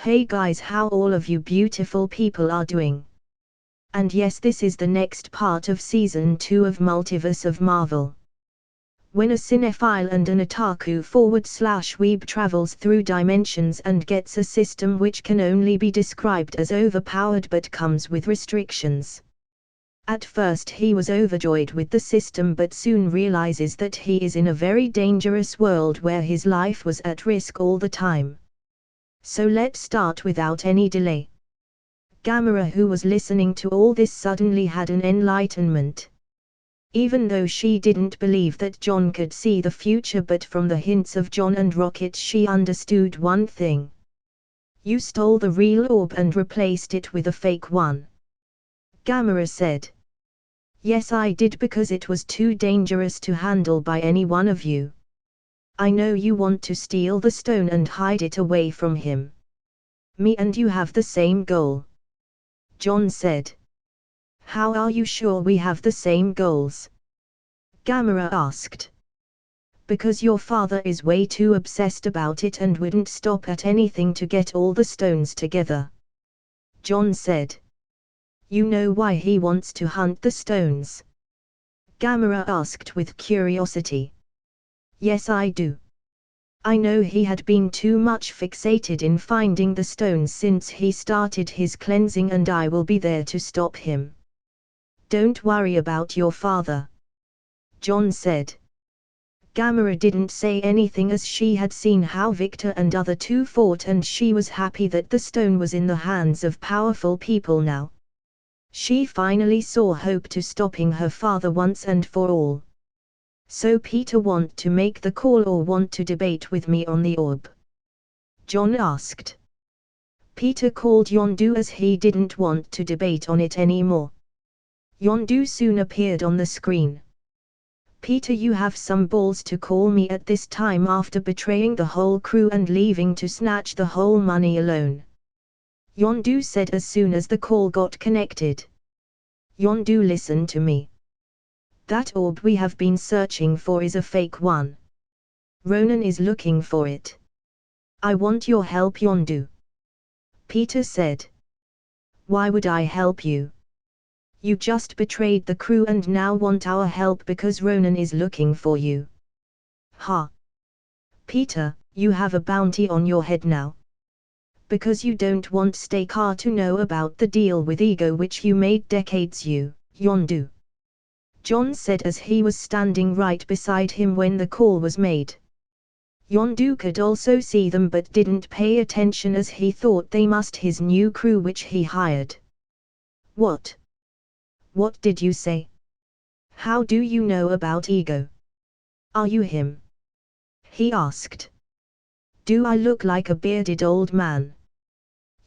Hey guys, how all of you beautiful people are doing? And yes, this is the next part of Season 2 of Multiverse of Marvel. When a cinephile and an otaku /weeb travels through dimensions and gets a system which can only be described as overpowered but comes with restrictions. At first he was overjoyed with the system but soon realizes that he is in a very dangerous world where his life was at risk all the time. So let's start without any delay. Gamera, who was listening to all this, suddenly had an enlightenment. Even though she didn't believe that John could see the future, but from the hints of John and Rocket she understood one thing. You stole the real orb and replaced it with a fake one. Gamera said. Yes, I did, because it was too dangerous to handle by any one of you. I know you want to steal the stone and hide it away from him. Me and you have the same goal. John said. How are you sure we have the same goals? Gamera asked. Because your father is way too obsessed about it and wouldn't stop at anything to get all the stones together. John said. You know why he wants to hunt the stones? Gamera asked with curiosity. Yes, I do. I know he had been too much fixated in finding the stones since he started his cleansing, and I will be there to stop him. Don't worry about your father. John said. Gamera didn't say anything as she had seen how Victor and other two fought, and she was happy that the stone was in the hands of powerful people now. She finally saw hope to stopping her father once and for all. So Peter, want to make the call or want to debate with me on the orb? John asked. Peter called Yondu as he didn't want to debate on it anymore. Yondu soon appeared on the screen. Peter, you have some balls to call me at this time after betraying the whole crew and leaving to snatch the whole money alone. Yondu said as soon as the call got connected. Yondu, listen to me. That orb we have been searching for is a fake one. Ronan is looking for it. I want your help, Yondu. Peter said. Why would I help you? You just betrayed the crew and now want our help because Ronan is looking for you. Ha! Peter, you have a bounty on your head now. Because you don't want Stakar to know about the deal with Ego which you made decades you, Yondu. John said as he was standing right beside him when the call was made. Yondu could also see them but didn't pay attention as he thought they must his new crew which he hired. What? What did you say? How do you know about Ego? Are you him? He asked. Do I look like a bearded old man?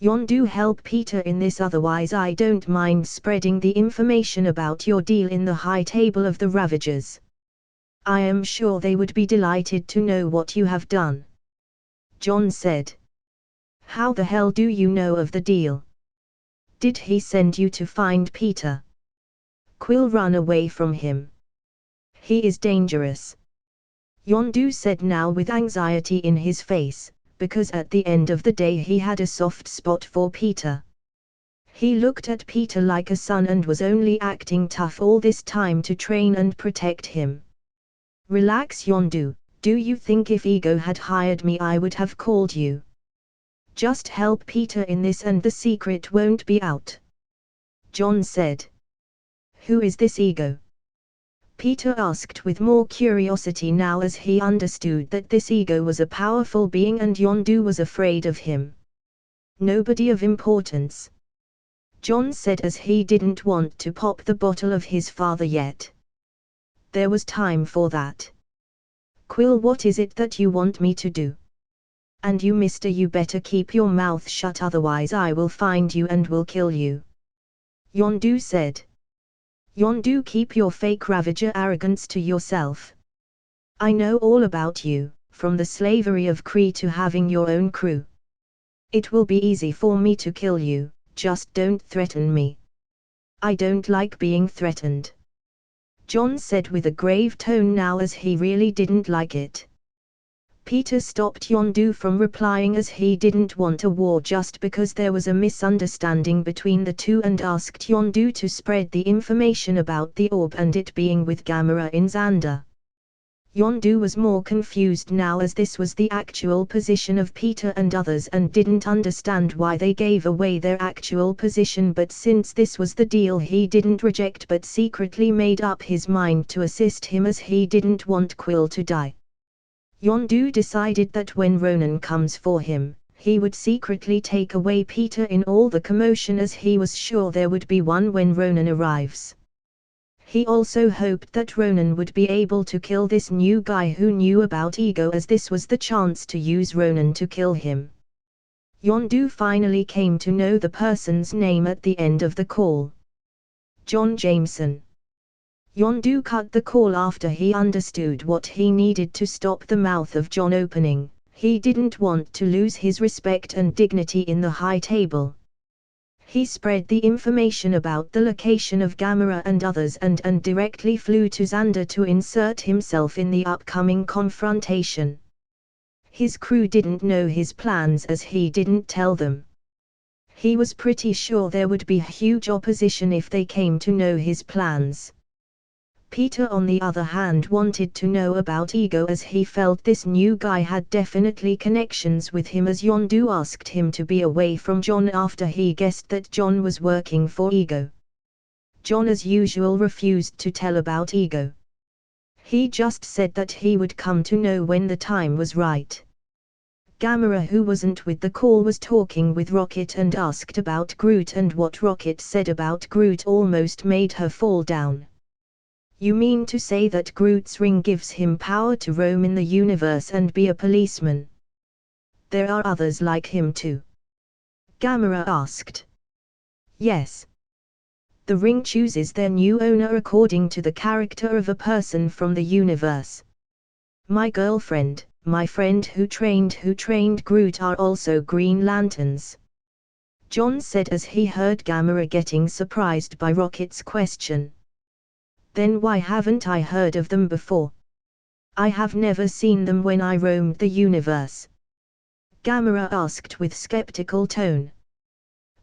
Yondu, help Peter in this, otherwise I don't mind spreading the information about your deal in the high table of the Ravagers. I am sure they would be delighted to know what you have done. John said. How the hell do you know of the deal? Did he send you to find Peter? Quill, run away from him. He is dangerous. Yondu said now with anxiety in his face, because at the end of the day he had a soft spot for Peter. He looked at Peter like a son and was only acting tough all this time to train and protect him. Relax, Yondu, do you think if Ego had hired me I would have called you? Just help Peter in this and the secret won't be out. John said. Who is this Ego? Peter asked with more curiosity now as he understood that this Ego was a powerful being and Yondu was afraid of him. Nobody of importance. John said as he didn't want to pop the bottle of his father yet. There was time for that. Quill, what is it that you want me to do? And you, mister, you better keep your mouth shut, otherwise I will find you and will kill you. Yondu said. Yondu, keep your fake Ravager arrogance to yourself. I know all about you, from the slavery of Kree to having your own crew. It will be easy for me to kill you, just don't threaten me. I don't like being threatened. John said with a grave tone now as he really didn't like it. Peter stopped Yondu from replying as he didn't want a war just because there was a misunderstanding between the two, and asked Yondu to spread the information about the orb and it being with Gamera in Xander. Yondu was more confused now as this was the actual position of Peter and others and didn't understand why they gave away their actual position, but since this was the deal he didn't reject but secretly made up his mind to assist him as he didn't want Quill to die. Yondu decided that when Ronan comes for him, he would secretly take away Peter in all the commotion as he was sure there would be one when Ronan arrives. He also hoped that Ronan would be able to kill this new guy who knew about Ego, as this was the chance to use Ronan to kill him. Yondu finally came to know the person's name at the end of the call. John Jameson. Yondu cut the call after he understood what he needed to stop the mouth of John opening. He didn't want to lose his respect and dignity in the high table. He spread the information about the location of Gamera and others and directly flew to Xander to insert himself in the upcoming confrontation. His crew didn't know his plans as he didn't tell them. He was pretty sure there would be huge opposition if they came to know his plans. Peter on the other hand wanted to know about Ego as he felt this new guy had definitely connections with him, as Yondu asked him to be away from John after he guessed that John was working for Ego. John as usual refused to tell about Ego. He just said that he would come to know when the time was right. Gamera, who wasn't with the call, was talking with Rocket and asked about Groot, and what Rocket said about Groot almost made her fall down. You mean to say that Groot's ring gives him power to roam in the universe and be a policeman? There are others like him too? Gamera asked. Yes. The ring chooses their new owner according to the character of a person from the universe. My girlfriend, my friend who trained Groot are also Green Lanterns. John said as he heard Gamera getting surprised by Rocket's question. Then why haven't I heard of them before? I have never seen them when I roamed the universe. Gamera asked with skeptical tone.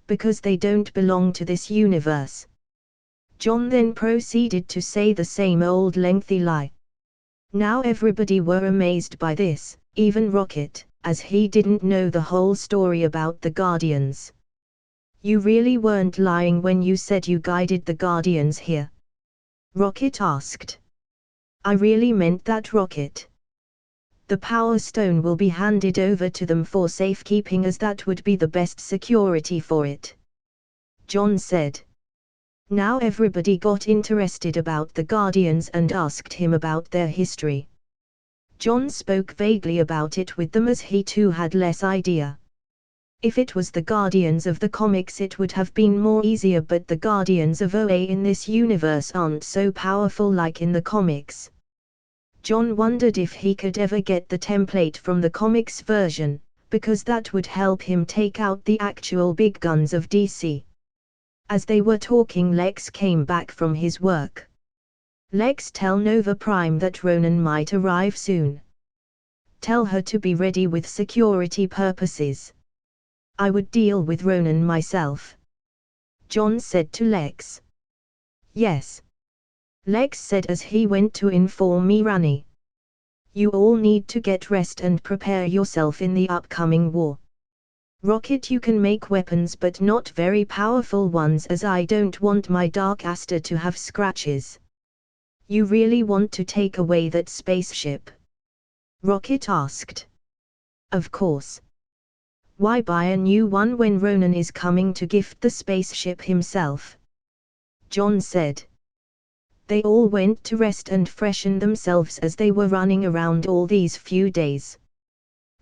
Because they don't belong to this universe. John then proceeded to say the same old lengthy lie. Now everybody were amazed by this, even Rocket, as he didn't know the whole story about the Guardians. You really weren't lying when you said you guided the Guardians here? Rocket asked. I really meant that, Rocket. The Power Stone will be handed over to them for safekeeping, as that would be the best security for it. John said. Now everybody got interested about the Guardians and asked him about their history. John spoke vaguely about it with them as he too had less idea. If it was the Guardians of the comics it would have been more easier, but the Guardians of OA in this universe aren't so powerful like in the comics. John wondered if he could ever get the template from the comics version, because that would help him take out the actual big guns of DC. As they were talking, Lex came back from his work. Lex, tell Nova Prime that Ronan might arrive soon. Tell her to be ready with security purposes. I would deal with Ronan myself. John said to Lex. Yes. Lex said as he went to inform Mirani. You all need to get rest and prepare yourself in the upcoming war. Rocket, you can make weapons but not very powerful ones, as I don't want my Dark Aster to have scratches. You really want to take away that spaceship? Rocket asked. Of course. Why buy a new one when Ronan is coming to gift the spaceship himself? John said. They all went to rest and freshen themselves as they were running around all these few days.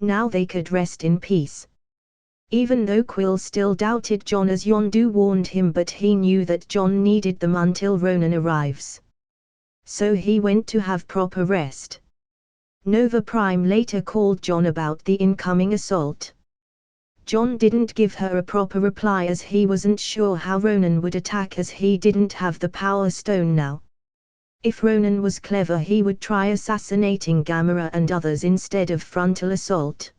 Now they could rest in peace. Even though Quill still doubted John as Yondu warned him, but he knew that John needed them until Ronan arrives. So he went to have proper rest. Nova Prime later called John about the incoming assault. John didn't give her a proper reply as he wasn't sure how Ronan would attack, as he didn't have the Power Stone now. If Ronan was clever, he would try assassinating Gamera and others instead of frontal assault.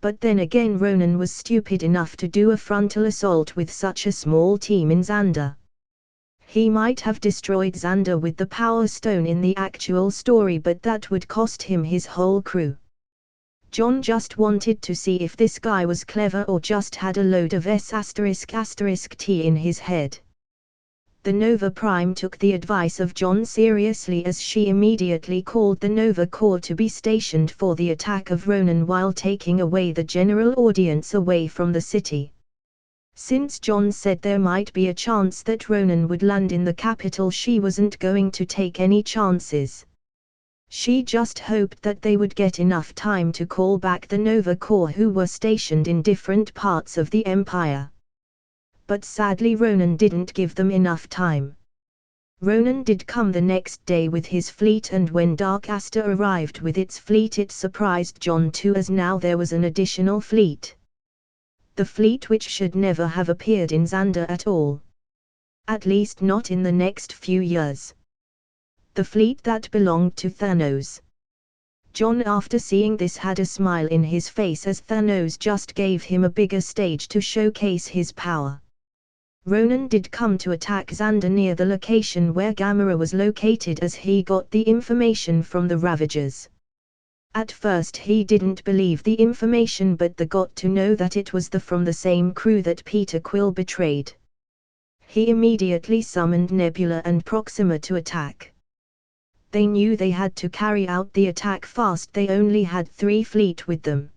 But then again, Ronan was stupid enough to do a frontal assault with such a small team in Xander. He might have destroyed Xander with the Power Stone in the actual story, but that would cost him his whole crew. John just wanted to see if this guy was clever or just had a load of S***T in his head. The Nova Prime took the advice of John seriously, as she immediately called the Nova Corps to be stationed for the attack of Ronan while taking away the general audience away from the city. Since John said there might be a chance that Ronan would land in the capital, she wasn't going to take any chances. She just hoped that they would get enough time to call back the Nova Corps who were stationed in different parts of the Empire. But sadly Ronan didn't give them enough time. Ronan did come the next day with his fleet, and when Dark Aster arrived with its fleet it surprised John too, as now there was an additional fleet. The fleet which should never have appeared in Xander at all. At least not in the next few years. The fleet that belonged to Thanos. John, after seeing this, had a smile in his face, as Thanos just gave him a bigger stage to showcase his power. Ronan did come to attack Xander near the location where Gamera was located, as he got the information from the Ravagers. At first he didn't believe the information, but got to know that it was from the same crew that Peter Quill betrayed. He immediately summoned Nebula and Proxima to attack. They knew they had to carry out the attack fast, they only had 3 fleet with them.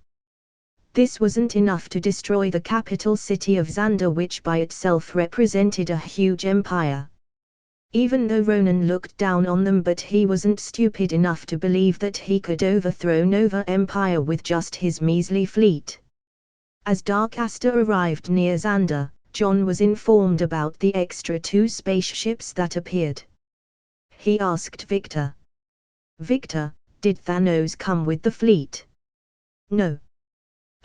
This wasn't enough to destroy the capital city of Xander, which by itself represented a huge empire. Even though Ronan looked down on them, but he wasn't stupid enough to believe that he could overthrow Nova Empire with just his measly fleet. As Dark Aster arrived near Xander, John was informed about the extra 2 spaceships that appeared. He asked Victor. "Victor, did Thanos come with the fleet?" "No.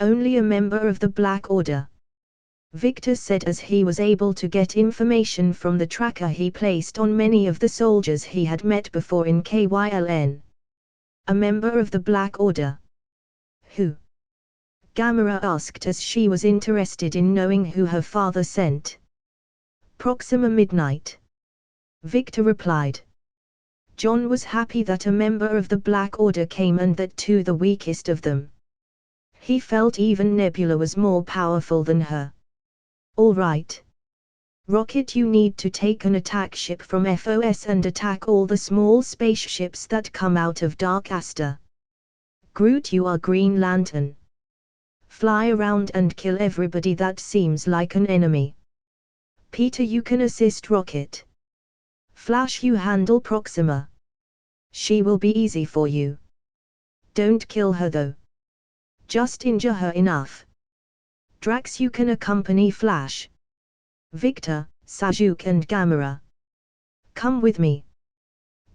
Only a member of the Black Order," Victor said, as he was able to get information from the tracker he placed on many of the soldiers he had met before in KYLN. "A member of the Black Order? Who?" Gamera asked, as she was interested in knowing who her father sent. "Proxima Midnight," Victor replied. John was happy that a member of the Black Order came, and that too the weakest of them. He felt even Nebula was more powerful than her. "All right. Rocket, you need to take an attack ship from FOS and attack all the small spaceships that come out of Dark Aster. Groot, you are Green Lantern. Fly around and kill everybody that seems like an enemy. Peter, you can assist Rocket. Flash, you handle Proxima. She will be easy for you. Don't kill her though. Just injure her enough. Drax, you can accompany Flash. Victor, Sajuk and Gamera. Come with me."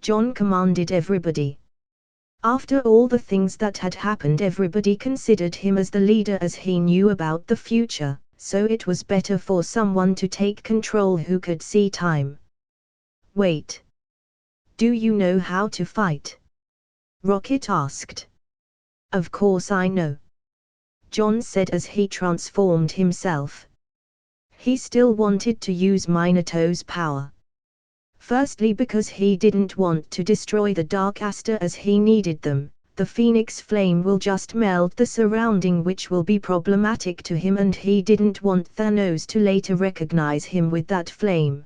John commanded everybody. After all the things that had happened, everybody considered him as the leader, as he knew about the future, so it was better for someone to take control who could see time. "Wait. Do you know how to fight?" Rocket asked. "Of course I know," John said, as he transformed himself. He still wanted to use Minato's power. Firstly, because he didn't want to destroy the Dark Aster as he needed them. The Phoenix Flame will just melt the surrounding, which will be problematic to him, and he didn't want Thanos to later recognize him with that flame.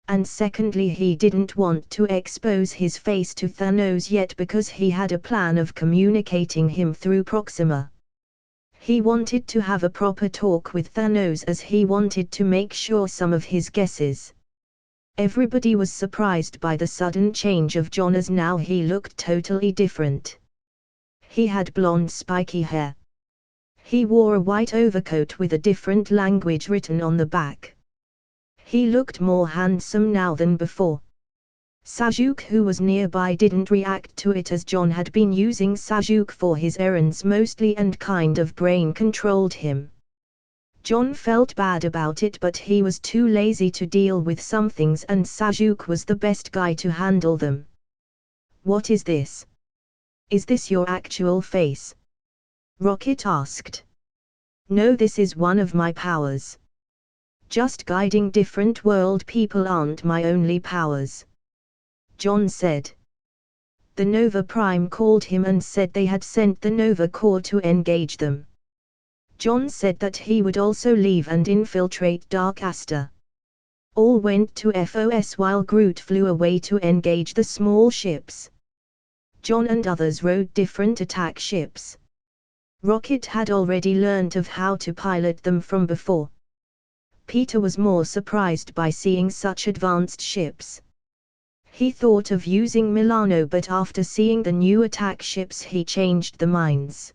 And secondly, he didn't want to expose his face to Thanos yet, because he had a plan of communicating him through Proxima. He wanted to have a proper talk with Thanos, as he wanted to make sure some of his guesses. Everybody was surprised by the sudden change of John, as now he looked totally different. He had blonde spiky hair. He wore a white overcoat with a different language written on the back. He looked more handsome now than before. Sajuk, who was nearby, didn't react to it, as John had been using Sajuk for his errands mostly and kind of brain controlled him. John felt bad about it, but he was too lazy to deal with some things, and Sajuk was the best guy to handle them. "What is this? Is this your actual face?" Rocket asked. "No, this is one of my powers. Just guiding different world people aren't my only powers," John said. The Nova Prime called him and said they had sent the Nova Corps to engage them. John said that he would also leave and infiltrate Dark Aster. All went to FOS while Groot flew away to engage the small ships. John and others rode different attack ships. Rocket had already learned of how to pilot them from before. Peter was more surprised by seeing such advanced ships. He thought of using Milano, but after seeing the new attack ships he changed the minds.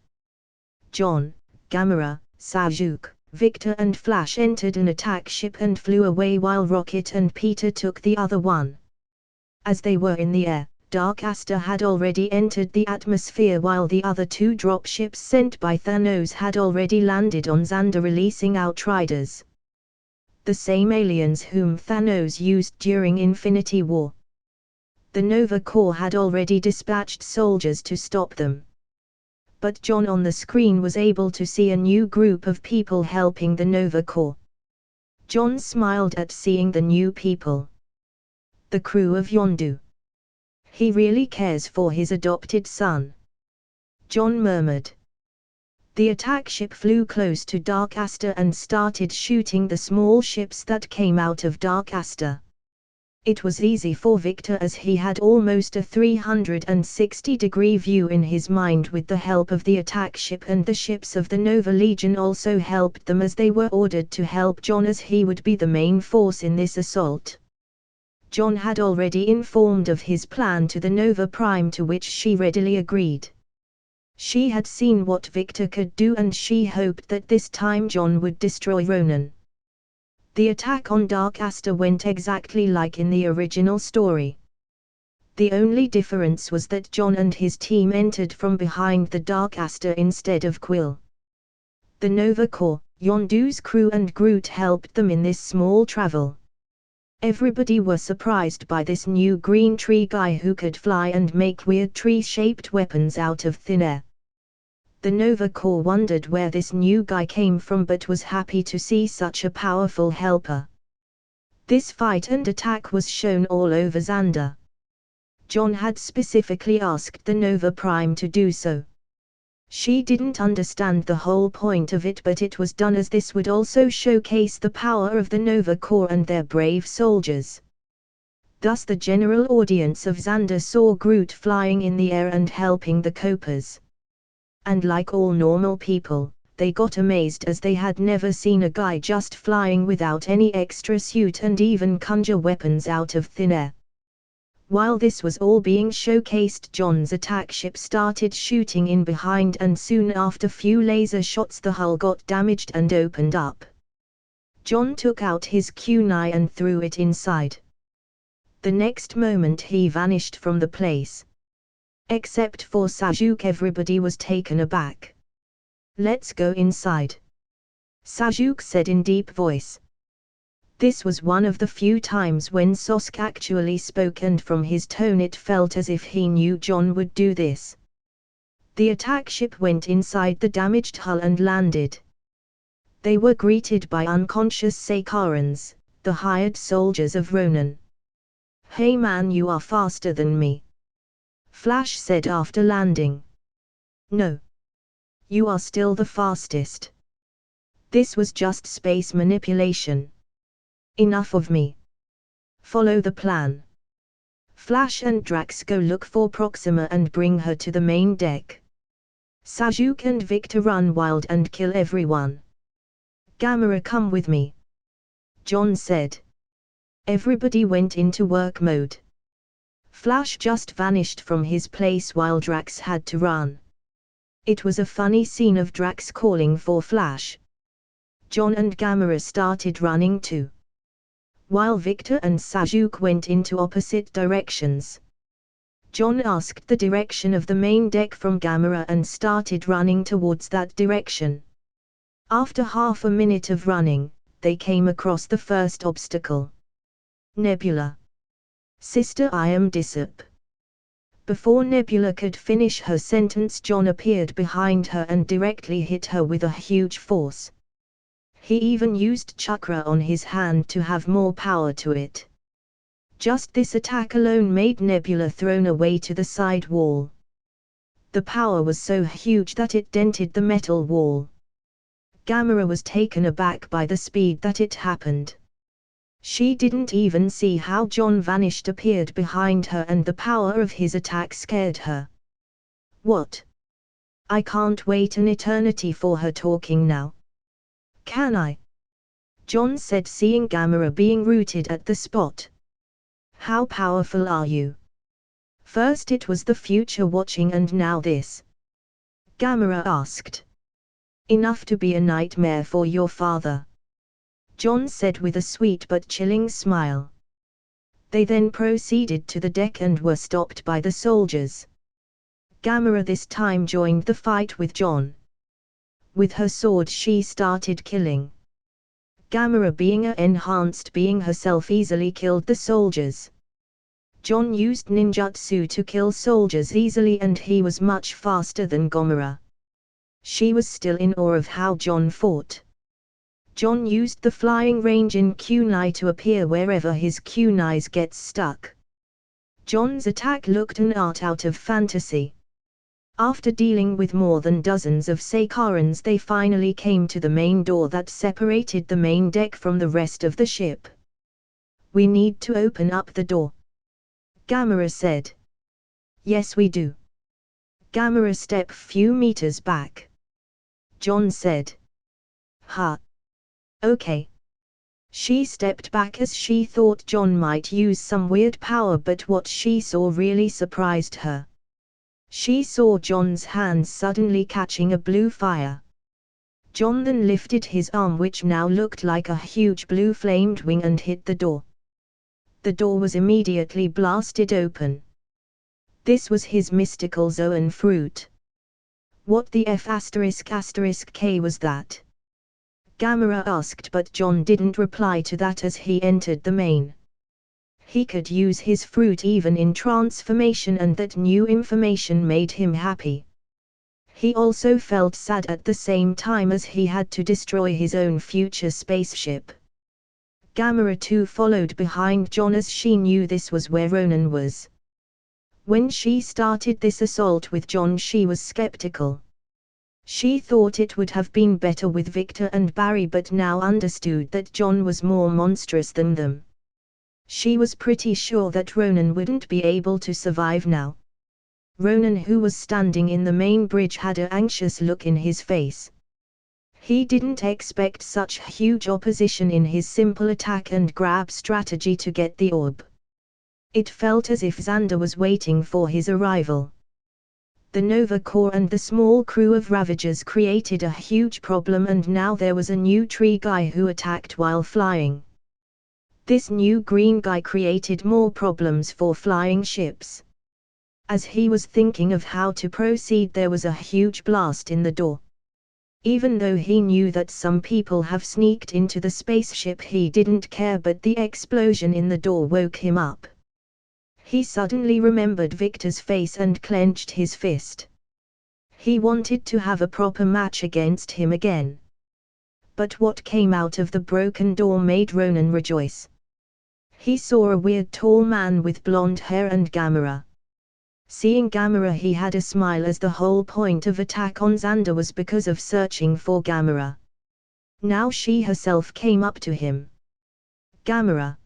John, Gamera, Sajuk, Victor and Flash entered an attack ship and flew away while Rocket and Peter took the other one. As they were in the air, Dark Aster had already entered the atmosphere while the other two dropships sent by Thanos had already landed on Xander, releasing Outriders. The same aliens whom Thanos used during Infinity War. The Nova Corps had already dispatched soldiers to stop them. But John on the screen was able to see a new group of people helping the Nova Corps. John smiled at seeing the new people. The crew of Yondu. He really cares for his adopted son. John murmured. The attack ship flew close to Dark Aster and started shooting the small ships that came out of Dark Aster. It was easy for Victor as he had almost a 360-degree view in his mind with the help of the attack ship, and the ships of the Nova Legion also helped them as they were ordered to help John as he would be the main force in this assault. John had already informed of his plan to the Nova Prime, to which she readily agreed. She had seen what Victor could do and she hoped that this time John would destroy Ronan. The attack on Dark Aster went exactly like in the original story. The only difference was that John and his team entered from behind the Dark Aster instead of Quill. The Nova Corps, Yondu's crew and Groot helped them in this small travel. Everybody was surprised by this new green tree guy who could fly and make weird tree-shaped weapons out of thin air. The Nova Corps wondered where this new guy came from but was happy to see such a powerful helper. This fight and attack was shown all over Xander. John had specifically asked the Nova Prime to do so. She didn't understand the whole point of it, but it was done as this would also showcase the power of the Nova Corps and their brave soldiers. Thus the general audience of Xander saw Groot flying in the air and helping the Coppers. And like all normal people, they got amazed as they had never seen a guy just flying without any extra suit and even conjure weapons out of thin air. While this was all being showcased, John's attack ship started shooting in behind, and soon after few laser shots the hull got damaged and opened up. John took out his kunai and threw it inside. The next moment he vanished from the place. Except for Sajuk, everybody was taken aback. "Let's go inside," Sajuk said in deep voice. This was one of the few times when Sosk actually spoke, and from his tone it felt as if he knew John would do this. The attack ship went inside the damaged hull and landed. They were greeted by unconscious Sakarans, the hired soldiers of Ronan. "Hey man, you are faster than me," Flash said after landing. "No. You are still the fastest. This was just space manipulation. Enough of me. Follow the plan. Flash and Drax go look for Proxima and bring her to the main deck. Sajuk and Victor run wild and kill everyone. Gamera, come with me," John said. Everybody went into work mode. Flash just vanished from his place while Drax had to run. It was a funny scene of Drax calling for Flash. John and Gamera started running too, while Victor and Sajuk went into opposite directions. John asked the direction of the main deck from Gamera and started running towards that direction. After half a minute of running, they came across the first obstacle. Nebula. Sister, I am Dissip. Before Nebula could finish her sentence, John appeared behind her and directly hit her with a huge force. He even used chakra on his hand to have more power to it. Just this attack alone made Nebula thrown away to the side wall. The power was so huge that it dented the metal wall. Gamera was taken aback by the speed that it happened. She didn't even see how John vanished appeared behind her, and the power of his attack scared her. What? I can't wait an eternity for her talking now. Can I? John said, seeing Gamera being rooted at the spot. How powerful are you? First it was the future watching and now this. Gamera asked. Enough to be a nightmare for your father. John said with a sweet but chilling smile. They then proceeded to the deck and were stopped by the soldiers. Gamera this time joined the fight with John. With her sword she started killing. Gamera, being an enhanced being herself, easily killed the soldiers. John used ninjutsu to kill soldiers easily, and he was much faster than Gamera. She was still in awe of how John fought. John used the flying range in kunai to appear wherever his kunais gets stuck. John's attack looked an art out of fantasy. After dealing with more than dozens of Sakarans, they finally came to the main door that separated the main deck from the rest of the ship. We need to open up the door. Gamera said. Yes we do. Gamera stepped few meters back. John said. Ha. Okay. She stepped back as she thought John might use some weird power, but what she saw really surprised her. She saw John's hands suddenly catching a blue fire. John then lifted his arm, which now looked like a huge blue flamed wing, and hit the door. The door was immediately blasted open. This was his mystical zoan fruit. What the F***K was that? Gamera asked, but John didn't reply to that as he entered the main. He could use his fruit even in transformation, and that new information made him happy. He also felt sad at the same time as he had to destroy his own future spaceship. Gamera too followed behind John as she knew this was where Ronan was. When she started this assault with John, she was skeptical. She thought it would have been better with Victor and Barry, but now understood that John was more monstrous than them. She was pretty sure that Ronan wouldn't be able to survive now. Ronan, who was standing in the main bridge, had an anxious look in his face. He didn't expect such huge opposition in his simple attack and grab strategy to get the orb. It felt as if Xander was waiting for his arrival. The Nova Corps and the small crew of Ravagers created a huge problem, and now there was a new tree guy who attacked while flying. This new green guy created more problems for flying ships. As he was thinking of how to proceed, there was a huge blast in the door. Even though he knew that some people have sneaked into the spaceship, he didn't care, but the explosion in the door woke him up. He suddenly remembered Victor's face and clenched his fist. He wanted to have a proper match against him again. But what came out of the broken door made Ronan rejoice. He saw a weird tall man with blonde hair and Gamera. Seeing Gamera, he had a smile, as the whole point of attack on Xander was because of searching for Gamera. Now she herself came up to him. Gamera.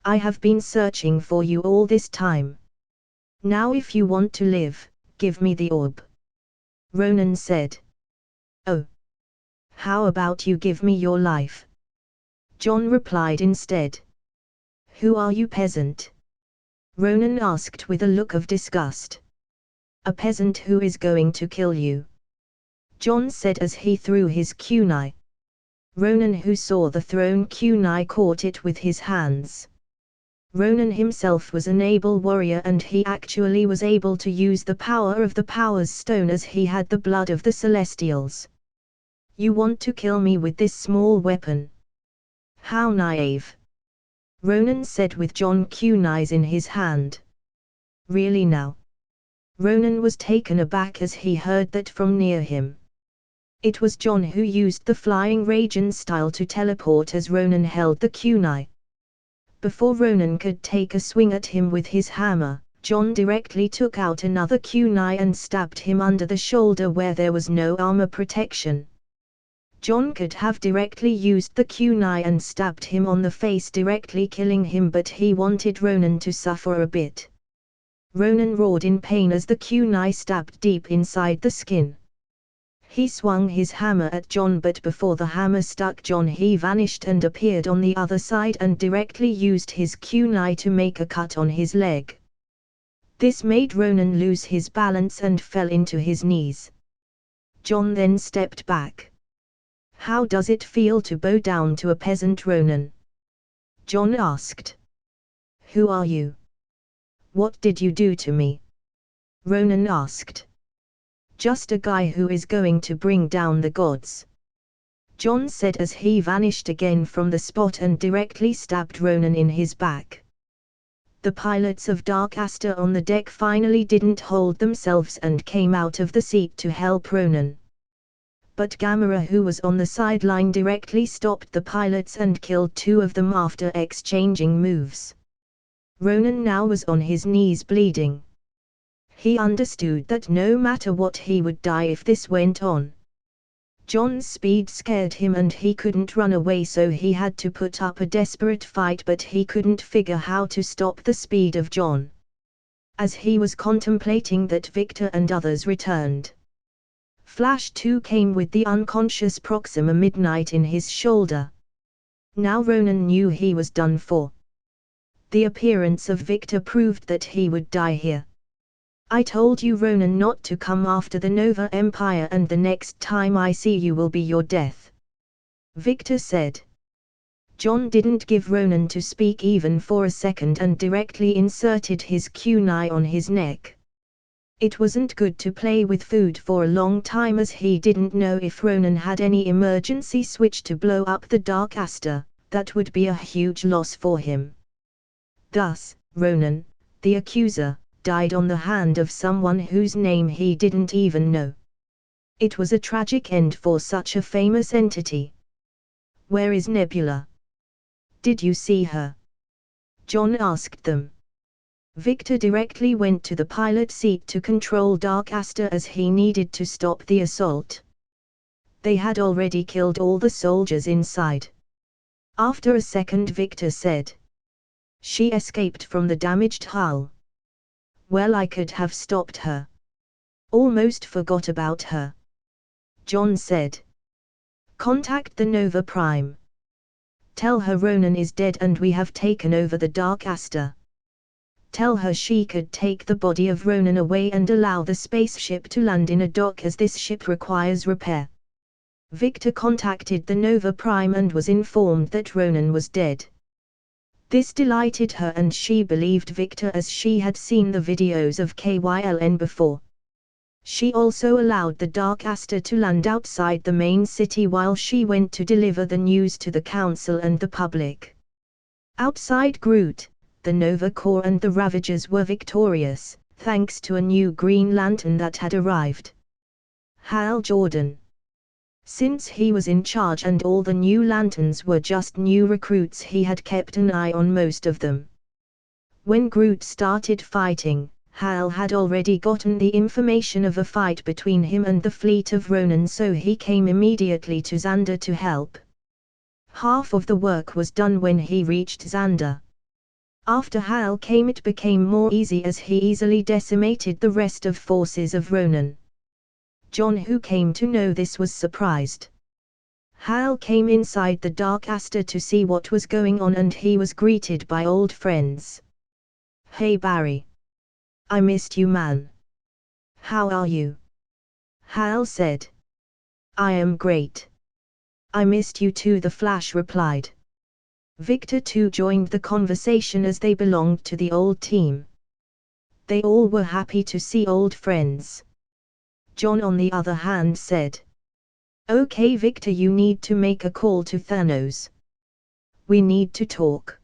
I have been searching for you all this time. Now if you want to live, give me the orb. Ronan said. Oh. How about you give me your life? John replied instead. Who are you, peasant? Ronan asked with a look of disgust. A peasant who is going to kill you. John said as he threw his kunai. Ronan, who saw the thrown kunai, caught it with his hands. Ronan himself was an able warrior, and he actually was able to use the power of the Power's Stone, as he had the blood of the Celestials. You want to kill me with this small weapon? How naive. Ronan said with John kunais in his hand. Really now? Ronan was taken aback as he heard that from near him. It was John who used the flying Rajan style to teleport as Ronan held the kunai. Before Ronan could take a swing at him with his hammer, John directly took out another kunai and stabbed him under the shoulder where there was no armor protection. John could have directly used the kunai and stabbed him on the face, directly killing him, but he wanted Ronan to suffer a bit. Ronan roared in pain as the kunai stabbed deep inside the skin. He swung his hammer at John, but before the hammer struck John he vanished and appeared on the other side and directly used his kunai to make a cut on his leg. This made Ronan lose his balance and fell into his knees. John then stepped back. How does it feel to bow down to a peasant, Ronan? John asked. Who are you? What did you do to me? Ronan asked. Just a guy who is going to bring down the gods. John said as he vanished again from the spot and directly stabbed Ronan in his back. The pilots of Dark Aster on the deck finally didn't hold themselves and came out of the seat to help Ronan. But Gamera, who was on the sideline, directly stopped the pilots and killed two of them after exchanging moves. Ronan now was on his knees bleeding. He understood that no matter what he would die if this went on. John's speed scared him and he couldn't run away, so he had to put up a desperate fight, but he couldn't figure how to stop the speed of John. As he was contemplating that, Victor and others returned. Flash 2 came with the unconscious Proxima Midnight in his shoulder. Now Ronan knew he was done for. The appearance of Victor proved that he would die here. I told you, Ronan, not to come after the Nova Empire, and the next time I see you will be your death. Victor said. John didn't give Ronan to speak even for a second and directly inserted his kunai on his neck. It wasn't good to play with food for a long time, as he didn't know if Ronan had any emergency switch to blow up the Dark Aster. That would be a huge loss for him. Thus, Ronan, the accuser, died on the hand of someone whose name he didn't even know. It was a tragic end for such a famous entity. Where is Nebula? Did you see her? John asked them. Victor directly went to the pilot seat to control Dark Aster as he needed to stop the assault. They had already killed all the soldiers inside. After a second, Victor said. She escaped from the damaged hull. Well, I could have stopped her. Almost forgot about her. John said. Contact the Nova Prime. Tell her Ronan is dead and we have taken over the Dark Aster. Tell her she could take the body of Ronan away and allow the spaceship to land in a dock, as this ship requires repair. Victor contacted the Nova Prime and was informed that Ronan was dead. This delighted her and she believed Victor, as she had seen the videos of KYLN before. She also allowed the Dark Aster to land outside the main city while she went to deliver the news to the Council and the public. Outside Groot, the Nova Corps and the Ravagers were victorious, thanks to a new Green Lantern that had arrived. Hal Jordan. Since he was in charge and all the new lanterns were just new recruits, he had kept an eye on most of them. When Groot started fighting, Hal had already gotten the information of a fight between him and the fleet of Ronan, so he came immediately to Xander to help. Half of the work was done when he reached Xander. After Hal came, it became more easy as he easily decimated the rest of forces of Ronan. John, who came to know this, was surprised. Hal came inside the Dark Aster to see what was going on and he was greeted by old friends. Hey Barry. I missed you, man. How are you? Hal said. I am great. I missed you too, the Flash replied. Victor too joined the conversation as they belonged to the old team. They all were happy to see old friends. John, on the other hand, said, Okay Victor, you need to make a call to Thanos. We need to talk.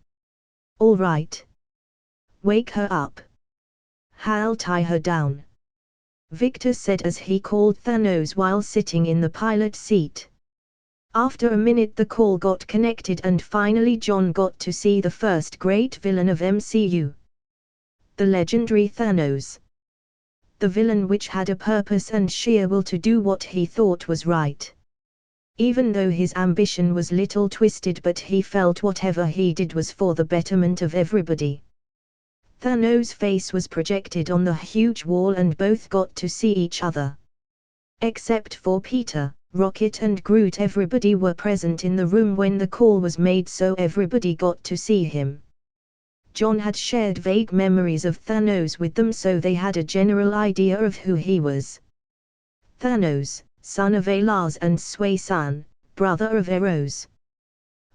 All right. Wake her up. I'll tie her down, Victor said as he called Thanos while sitting in the pilot seat. After a minute the call got connected and finally John got to see the first great villain of MCU. The legendary Thanos. The villain which had a purpose and sheer will to do what he thought was right. Even though his ambition was little twisted, but he felt whatever he did was for the betterment of everybody. Thanos' face was projected on the huge wall and both got to see each other. Except for Peter, Rocket and Groot, everybody were present in the room when the call was made, so everybody got to see him. John had shared vague memories of Thanos with them, so they had a general idea of who he was. Thanos, son of Alas and Sway-san, brother of Eros.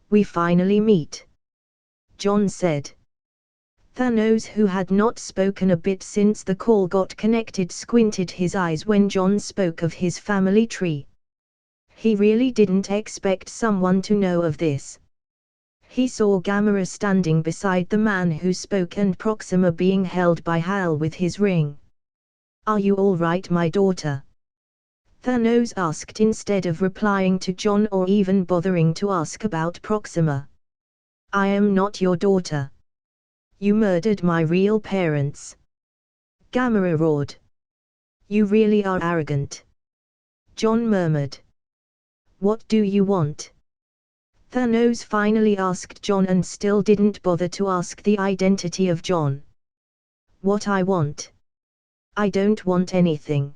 We finally meet, John said. Thanos, who had not spoken a bit since the call got connected, squinted his eyes when John spoke of his family tree. He really didn't expect someone to know of this. He saw Gamera standing beside the man who spoke and Proxima being held by Hal with his ring. Are you all right, my daughter? Thanos asked instead of replying to John or even bothering to ask about Proxima. I am not your daughter. You murdered my real parents. Gamera roared. You really are arrogant. John murmured. What do you want? Thanos finally asked John and still didn't bother to ask the identity of John. What I want? I don't want anything.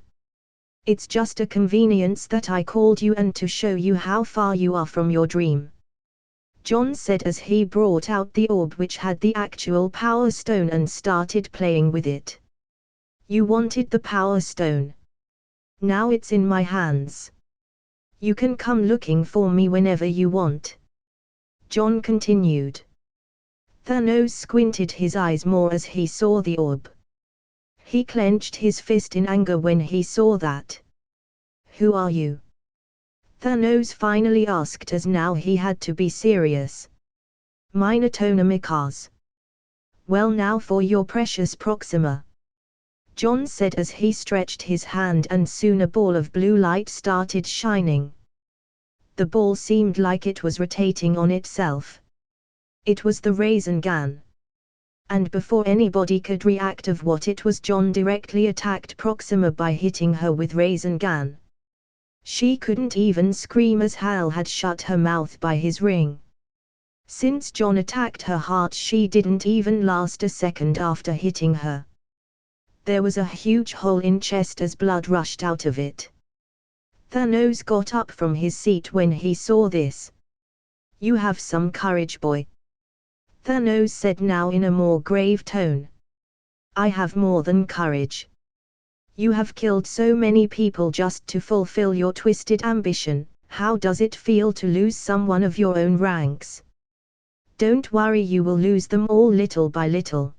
It's just a convenience that I called you and to show you how far you are from your dream, John said as he brought out the orb which had the actual Power Stone and started playing with it. You wanted the Power Stone. Now it's in my hands. You can come looking for me whenever you want, John continued. Thanos squinted his eyes more as he saw the orb. He clenched his fist in anger when he saw that. Who are you? Thanos finally asked as now he had to be serious. Minotaur Mikaz. Well, now for your precious Proxima, John said as he stretched his hand and soon a ball of blue light started shining. The ball seemed like it was rotating on itself. It was the Raisin Gun. And before anybody could react of what it was, John directly attacked Proxima by hitting her with Raisin Gun. She couldn't even scream as Hal had shut her mouth by his ring. Since John attacked her heart, she didn't even last a second after hitting her. There was a huge hole in chest as blood rushed out of it. Thanos got up from his seat when he saw this. You have some courage, boy, Thanos said now in a more grave tone. I have more than courage. You have killed so many people just to fulfill your twisted ambition. How does it feel to lose someone of your own ranks? Don't worry, you will lose them all little by little.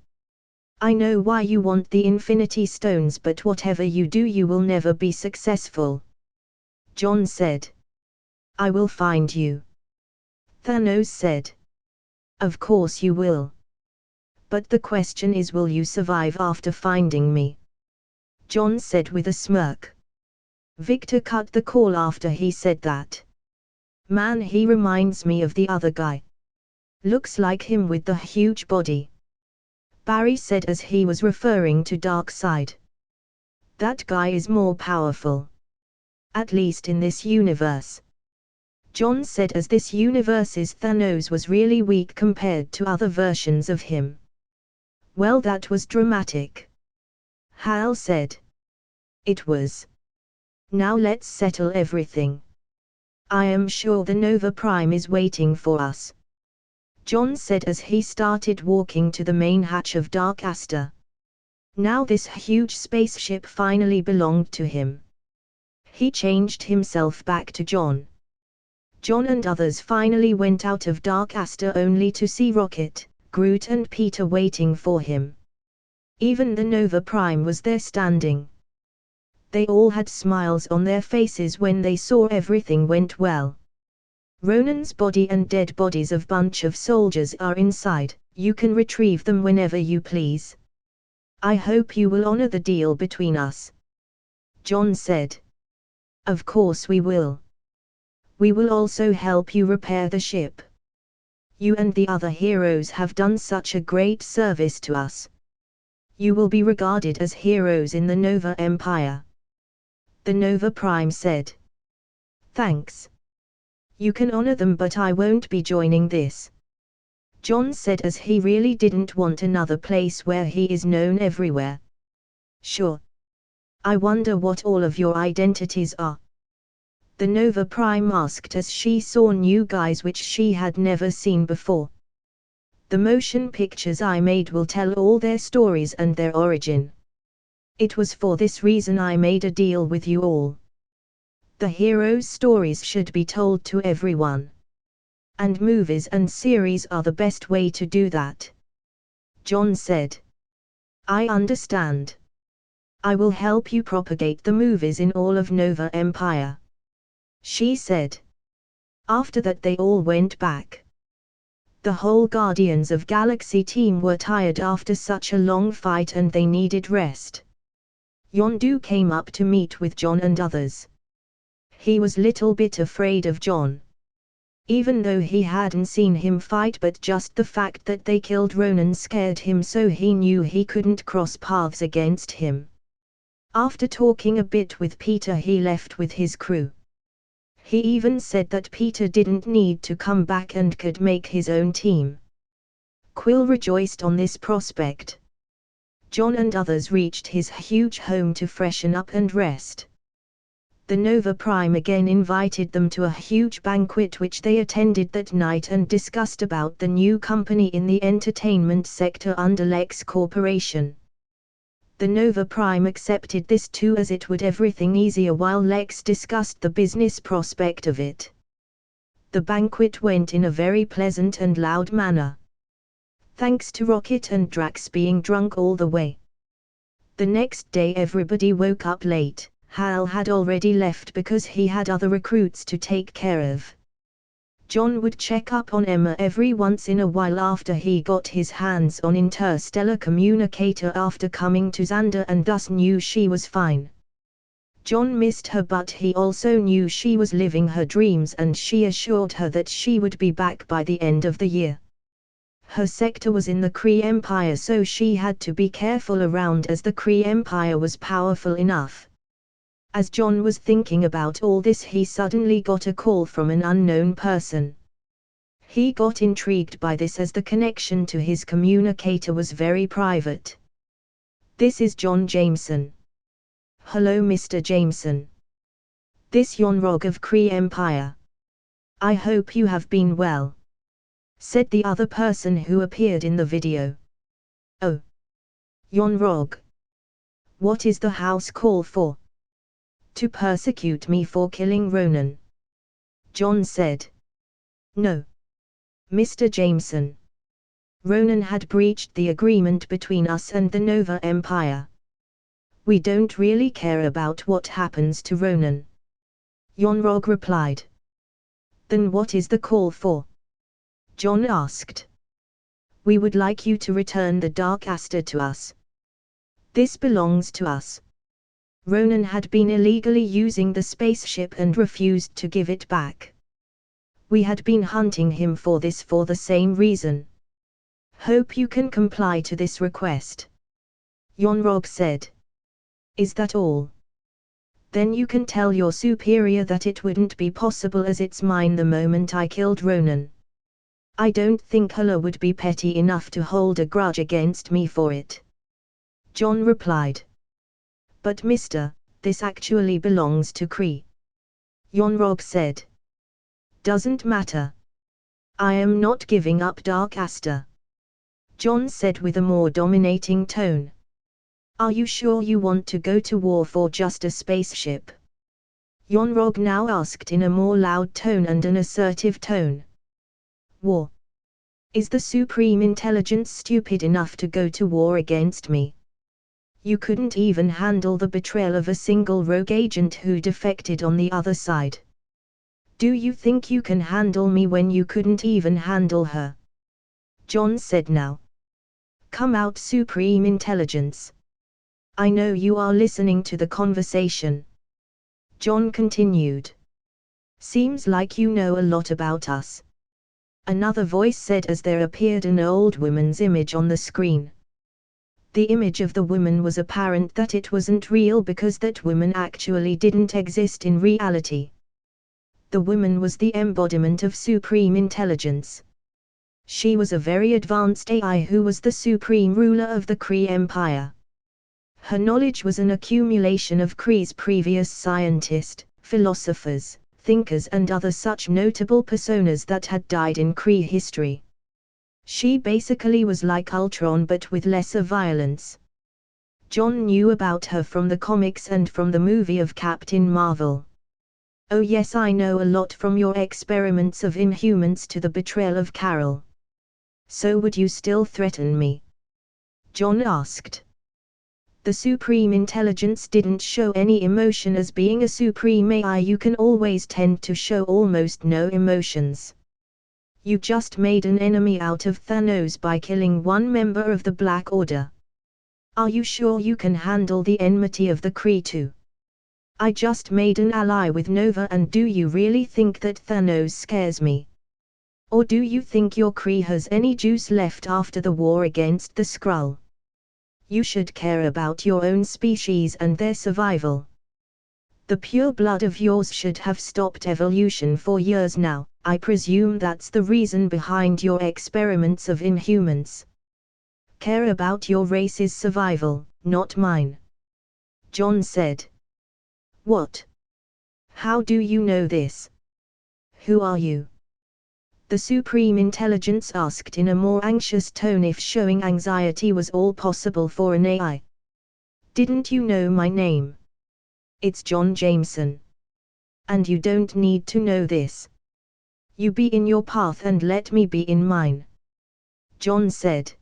I know why you want the Infinity Stones, but whatever you do, you will never be successful, John said. I will find you, Thanos said. Of course you will. But the question is, will you survive after finding me? John said with a smirk. Victor cut the call after he said that. Man, he reminds me of the other guy. Looks like him with the huge body, Barry said as he was referring to Darkseid. That guy is more powerful. At least in this universe, John said as this universe's Thanos was really weak compared to other versions of him. Well, that was dramatic, Hal said. It was. Now let's settle everything. I am sure the Nova Prime is waiting for us, John said as he started walking to the main hatch of Dark Aster. Now this huge spaceship finally belonged to him. He changed himself back to John. John and others finally went out of Dark Aster only to see Rocket, Groot and Peter waiting for him. Even the Nova Prime was there standing. They all had smiles on their faces when they saw everything went well. Ronan's body and dead bodies of bunch of soldiers are inside, you can retrieve them whenever you please. I hope you will honor the deal between us. John said. Of course we will. We will also help you repair the ship. You and the other heroes have done such a great service to us. You will be regarded as heroes in the Nova Empire. The Nova Prime said. Thanks. You can honor them, but I won't be joining this. John said, as he really didn't want another place where he is known everywhere. Sure. I wonder what all of your identities are. The Nova Prime asked as she saw new guys which she had never seen before. The motion pictures I made will tell all their stories and their origin. It was for this reason I made a deal with you all. The heroes' stories should be told to everyone. And movies and series are the best way to do that. John said. I understand. I will help you propagate the movies in all of Nova Empire. She said. After that they all went back. The whole Guardians of Galaxy team were tired after such a long fight and they needed rest. Yondu came up to meet with John and others. He was little bit afraid of John. Even though he hadn't seen him fight, but just the fact that they killed Ronan scared him, so he knew he couldn't cross paths against him. After talking a bit with Peter, he left with his crew. He even said that Peter didn't need to come back and could make his own team. Quill rejoiced on this prospect. John and others reached his huge home to freshen up and rest. The Nova Prime again invited them to a huge banquet which they attended that night and discussed about the new company in the entertainment sector under Lex Corporation. The Nova Prime accepted this too, as it would everything easier while Lex discussed the business prospect of it. The banquet went in a very pleasant and loud manner. Thanks to Rocket and Drax being drunk all the way. The next day everybody woke up late. Hal had already left because he had other recruits to take care of. John would check up on Emma every once in a while after he got his hands on interstellar communicator after coming to Xander, and thus knew she was fine. John missed her, but he also knew she was living her dreams, and she assured her that she would be back by the end of the year. Her sector was in the Kree Empire, so she had to be careful around, as the Kree Empire was powerful enough. As John was thinking about all this, he suddenly got a call from an unknown person. He got intrigued by this as the connection to his communicator was very private. This is John Jameson. Hello Mr. Jameson. This Yonrog of Kree Empire. I hope you have been well, said the other person who appeared in the video. Oh. Yonrog. What is the house call for? To persecute me for killing Ronan. John said. No. Mr. Jameson. Ronan had breached the agreement between us and the Nova Empire. We don't really care about what happens to Ronan. Yonrog replied. Then what is the call for? John asked. We would like you to return the Dark Aster to us. This belongs to us. Ronan had been illegally using the spaceship and refused to give it back. We had been hunting him for this for the same reason. Hope you can comply to this request. Yonrog said. Is that all? Then you can tell your superior that it wouldn't be possible, as it's mine the moment I killed Ronan. I don't think Hala would be petty enough to hold a grudge against me for it. John replied. But mister, this actually belongs to Kree. Yonrog said. Doesn't matter. I am not giving up Dark Aster. John said with a more dominating tone. Are you sure you want to go to war for just a spaceship? Yonrog now asked in a more loud tone and an assertive tone. War? Is the Supreme Intelligence stupid enough to go to war against me? You couldn't even handle the betrayal of a single rogue agent who defected on the other side. Do you think you can handle me when you couldn't even handle her? John said now. Come out, Supreme Intelligence. I know you are listening to the conversation. John continued. Seems like you know a lot about us. Another voice said as there appeared an old woman's image on the screen. The image of the woman was apparent that it wasn't real because that woman actually didn't exist in reality. The woman was the embodiment of supreme intelligence. She was a very advanced AI who was the supreme ruler of the Kree Empire. Her knowledge was an accumulation of Kree's previous scientists, philosophers, thinkers and other such notable personas that had died in Kree history. She basically was like Ultron but with lesser violence. John knew about her from the comics and from the movie of Captain Marvel. Oh yes, I know a lot from your experiments of Inhumans to the betrayal of Carol. So would you still threaten me? John asked. The Supreme Intelligence didn't show any emotion. As being a Supreme AI, you can always tend to show almost no emotions. You just made an enemy out of Thanos by killing one member of the Black Order. Are you sure you can handle the enmity of the Kree too? I just made an ally with Nova, and do you really think that Thanos scares me? Or do you think your Kree has any juice left after the war against the Skrull? You should care about your own species and their survival. The pure blood of yours should have stopped evolution for years now. I presume that's the reason behind your experiments of Inhumans. Care about your race's survival, not mine. John said. What? How do you know this? Who are you? The Supreme Intelligence asked in a more anxious tone, if showing anxiety was all possible for an AI. Didn't you know my name? It's John Jameson. And you don't need to know this. You be in your path and let me be in mine. John said.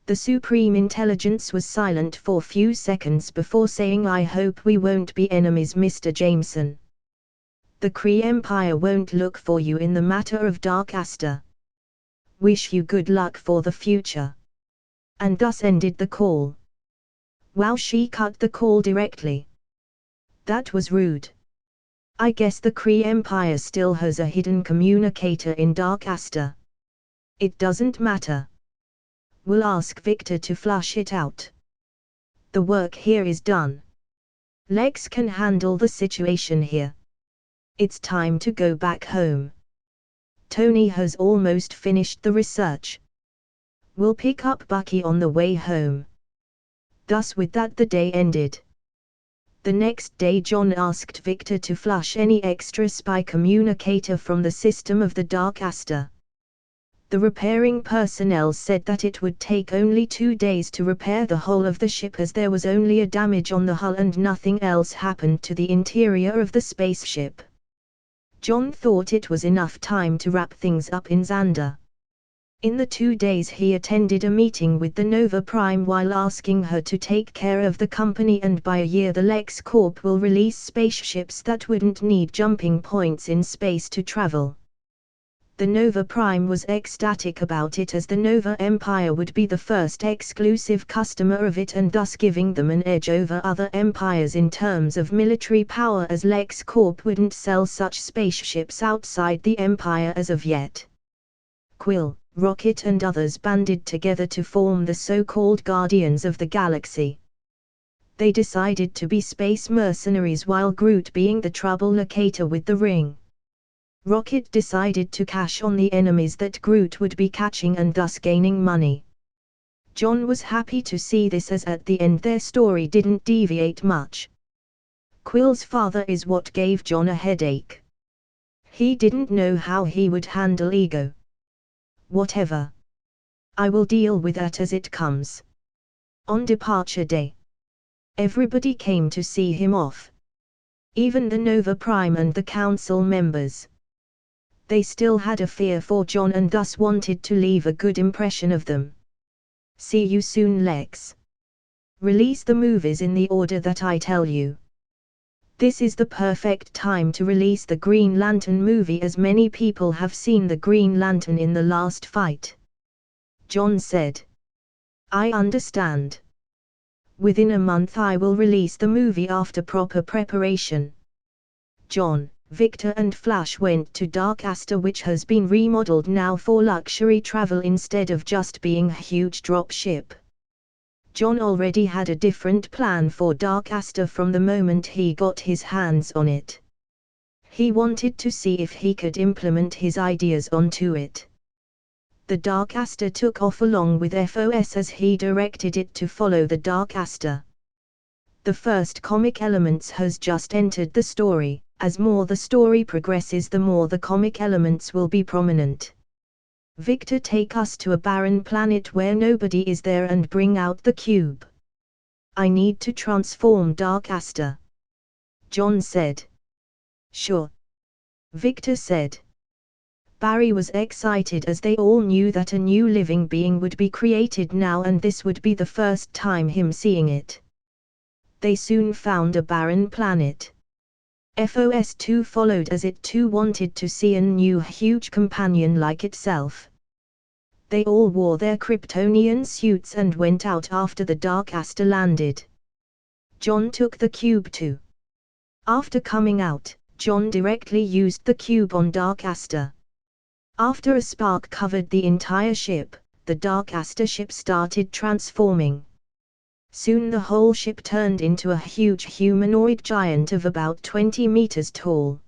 The Supreme Intelligence was silent for a few seconds before saying, I hope we won't be enemies, Mr. Jameson. The Kree Empire won't look for you in the matter of Dark Aster. Wish you good luck for the future. And thus ended the call. Wow, she cut the call directly. That was rude. I guess the Kree Empire still has a hidden communicator in Dark Aster. It doesn't matter. We'll ask Victor to flush it out. The work here is done. Lex can handle the situation here. It's time to go back home. Tony has almost finished the research. We'll pick up Bucky on the way home. Thus with that the day ended. The next day John asked Victor to flush any extra spy communicator from the system of the Dark Aster. The repairing personnel said that it would take only 2 days to repair the whole of the ship, as there was only a damage on the hull and nothing else happened to the interior of the spaceship. John thought it was enough time to wrap things up in Xander. In the 2 days he attended a meeting with the Nova Prime while asking her to take care of the company, and by a year the Lex Corp will release spaceships that wouldn't need jumping points in space to travel. The Nova Prime was ecstatic about it, as the Nova Empire would be the first exclusive customer of it and thus giving them an edge over other empires in terms of military power, as Lex Corp wouldn't sell such spaceships outside the Empire as of yet. Quill, Rocket and others banded together to form the so-called Guardians of the Galaxy. They decided to be space mercenaries, while Groot being the trouble locator with the ring. Rocket decided to cash on the enemies that Groot would be catching and thus gaining money. John was happy to see this, as at the end their story didn't deviate much. Quill's father is what gave John a headache. He didn't know how he would handle Ego. Whatever. I will deal with that as it comes. On departure day, everybody came to see him off. Even the Nova Prime and the council members. They still had a fear for John and thus wanted to leave a good impression of them. See you soon, Lex. Release the movies in the order that I tell you. This is the perfect time to release the Green Lantern movie, as many people have seen the Green Lantern in the last fight. John said. I understand. Within a month I will release the movie after proper preparation. John, Victor and Flash went to Dark Aster, which has been remodeled now for luxury travel instead of just being a huge drop ship. John already had a different plan for Dark Aster from the moment he got his hands on it. He wanted to see if he could implement his ideas onto it. The Dark Aster took off along with FOS as he directed it to follow the Dark Aster. The first comic elements has just entered the story. As more the story progresses, the more the comic elements will be prominent. Victor, take us to a barren planet where nobody is there and bring out the cube. I need to transform Dark Aster. John said. Sure. Victor said. Barry was excited as they all knew that a new living being would be created now, and this would be the first time him seeing it. They soon found a barren planet. FOS too followed, as it too wanted to see a new huge companion like itself. They all wore their Kryptonian suits and went out after the Dark Aster landed. John took the cube too. After coming out, John directly used the cube on Dark Aster. After a spark covered the entire ship, the Dark Aster ship started transforming. Soon the whole ship turned into a huge humanoid giant of about 20 meters tall.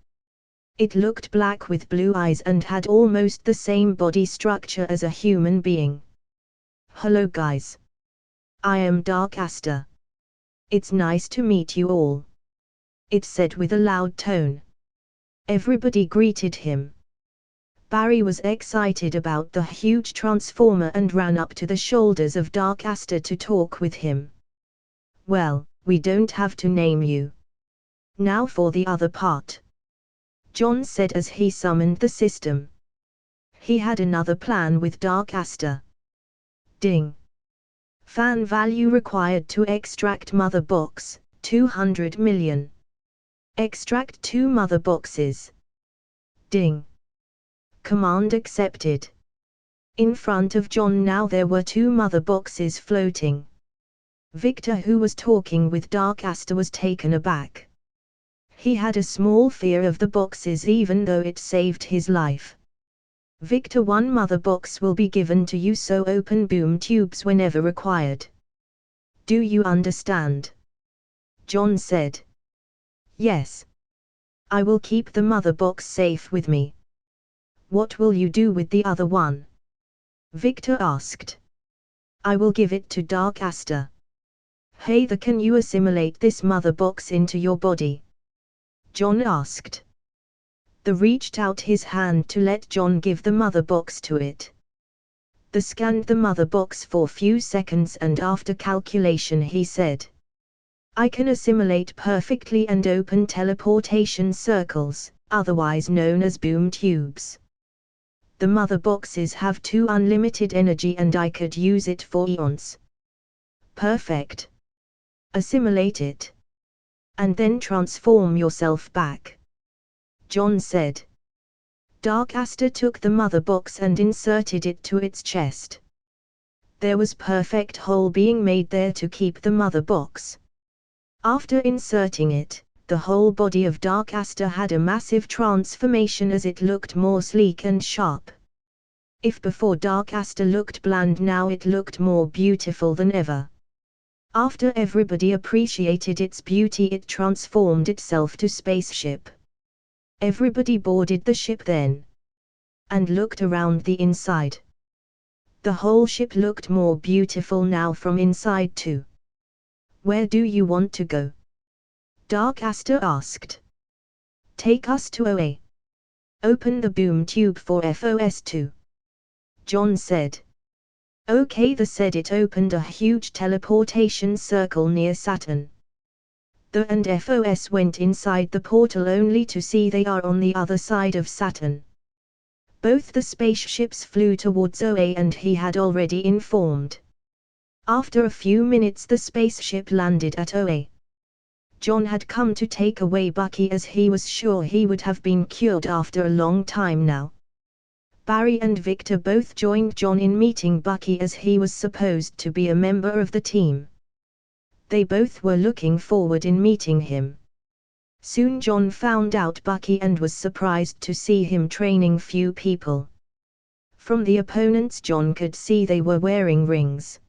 It looked black with blue eyes and had almost the same body structure as a human being. Hello guys. I am Dark Aster. It's nice to meet you all. It said with a loud tone. Everybody greeted him. Barry was excited about the huge transformer and ran up to the shoulders of Dark Aster to talk with him. Well, we don't have to name you. Now for the other part. John said as he summoned the system. He had another plan with Dark Aster. Ding. Fan value required to extract mother box, 200 million. Extract 2 mother boxes. Ding. Command accepted. In front of John now there were 2 mother boxes floating. Victor, who was talking with Dark Aster, was taken aback. He had a small fear of the boxes even though it saved his life. Victor, 1 mother box will be given to you, so open boom tubes whenever required. Do you understand? John said. Yes. I will keep the mother box safe with me. What will you do with the other one? Victor asked. I will give it to Dark Aster. Hey, can you assimilate this mother box into your body? John asked. The reached out his hand to let John give the mother box to it. The scanned the mother box for few seconds and after calculation he said. I can assimilate perfectly and open teleportation circles, otherwise known as boom tubes. The mother boxes have 2 unlimited energy and I could use it for eons. Perfect. Assimilate it. And then transform yourself back. John said. Dark Aster took the mother box and inserted it to its chest. There was perfect hole being made there to keep the mother box. After inserting it, the whole body of Dark Aster had a massive transformation as it looked more sleek and sharp. If before Dark Aster looked bland, now it looked more beautiful than ever. After everybody appreciated its beauty, it transformed itself to spaceship. Everybody boarded the ship then. And looked around the inside. The whole ship looked more beautiful now from inside too. Where do you want to go? Dark Aster asked. Take us to OA. Open the boom tube for FOS2. John said. Okay, the said it opened a huge teleportation circle near Saturn. The and FOS went inside the portal only to see they are on the other side of Saturn. Both the spaceships flew towards OA and he had already informed. After a few minutes the spaceship landed at OA. John had come to take away Bucky as he was sure he would have been cured after a long time now. Barry and Victor both joined John in meeting Bucky as he was supposed to be a member of the team. They both were looking forward in meeting him. Soon John found out Bucky and was surprised to see him training few people. From the opponents John could see they were wearing rings.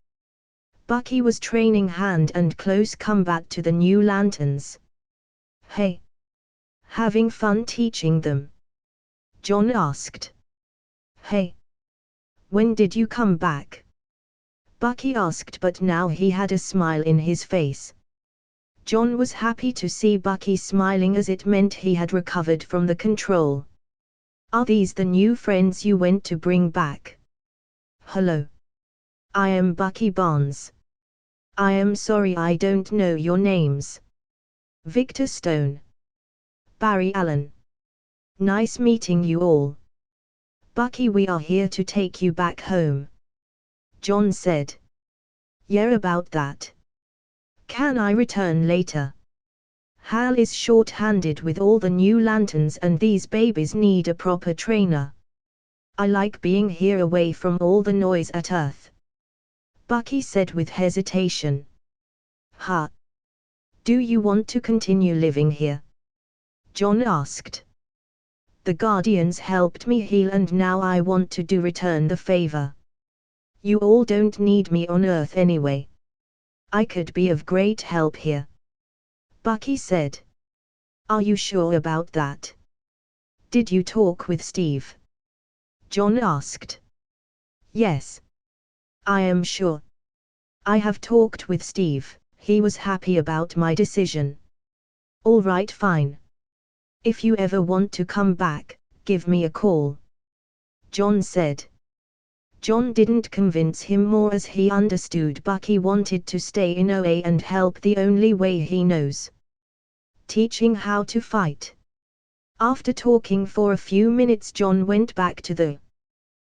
Bucky was training hand and close combat to the new lanterns. "Hey! Having fun teaching them?" John asked. "Hey! When did you come back?" Bucky asked, but now he had a smile in his face. John was happy to see Bucky smiling as it meant he had recovered from the control. "Are these the new friends you went to bring back?" "Hello. I am Bucky Barnes. I am sorry I don't know your names." "Victor Stone. Barry Allen. Nice meeting you all. Bucky, we are here to take you back home," John said. "Yeah, about that. Can I return later? Hal is short-handed with all the new lanterns and these babies need a proper trainer. I like being here away from all the noise at Earth," Bucky said with hesitation. "Huh? Do you want to continue living here?" John asked. "The Guardians helped me heal and now I want to return the favor. You all don't need me on Earth anyway. I could be of great help here," Bucky said. "Are you sure about that? Did you talk with Steve?" John asked. "Yes. I am sure. I have talked with Steve, he was happy about my decision." "All right, fine. If you ever want to come back, give me a call," John said. John didn't convince him more as he understood Bucky wanted to stay in OA and help the only way he knows: teaching how to fight. After talking for a few minutes John went back to the.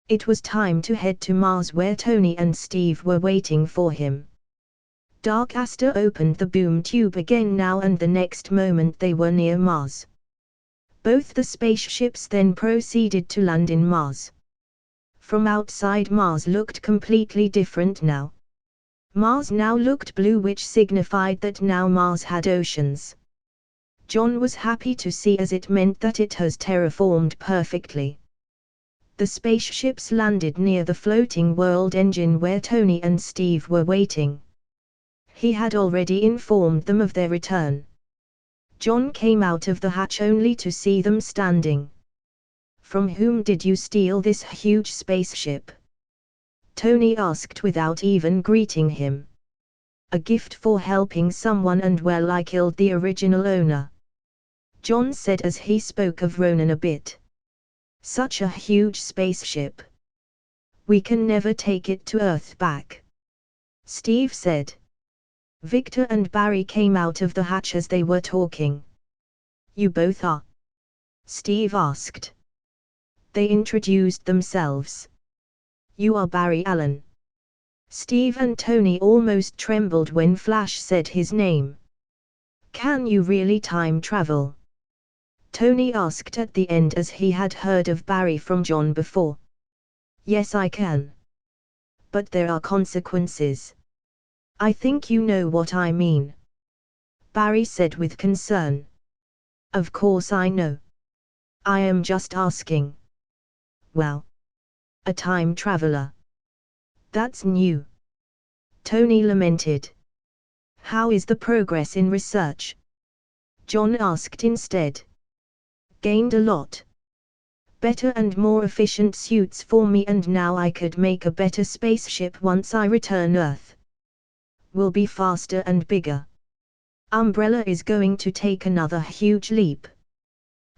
It was time to head to Mars where Tony and Steve were waiting for him. Dark Aster opened the boom tube again now and the next moment they were near Mars. Both the spaceships then proceeded to land in Mars. From outside Mars looked completely different now. Mars now looked blue, which signified that now Mars had oceans. John was happy to see as it meant that it has terraformed perfectly. The spaceships landed near the floating world engine where Tony and Steve were waiting. He had already informed them of their return. John came out of the hatch only to see them standing. "From whom did you steal this huge spaceship?" Tony asked without even greeting him. "A gift for helping someone and well, I killed the original owner," John said as he spoke of Ronan a bit. "Such a huge spaceship. We can never take it to Earth back," Steve said. Victor and Barry came out of the hatch as they were talking. "You both are?" Steve asked. They introduced themselves. "You are Barry Allen." Steve and Tony almost trembled when Flash said his name. "Can you really time travel?" Tony asked at the end as he had heard of Barry from John before. "Yes, I can. But there are consequences. I think you know what I mean," Barry said with concern. "Of course I know. I am just asking." "Well, a time traveler. That's new," Tony lamented. "How is the progress in research?" John asked instead. "Gained a lot. Better and more efficient suits for me, and now I could make a better spaceship once I return Earth. Will be faster and bigger. Umbrella is going to take another huge leap.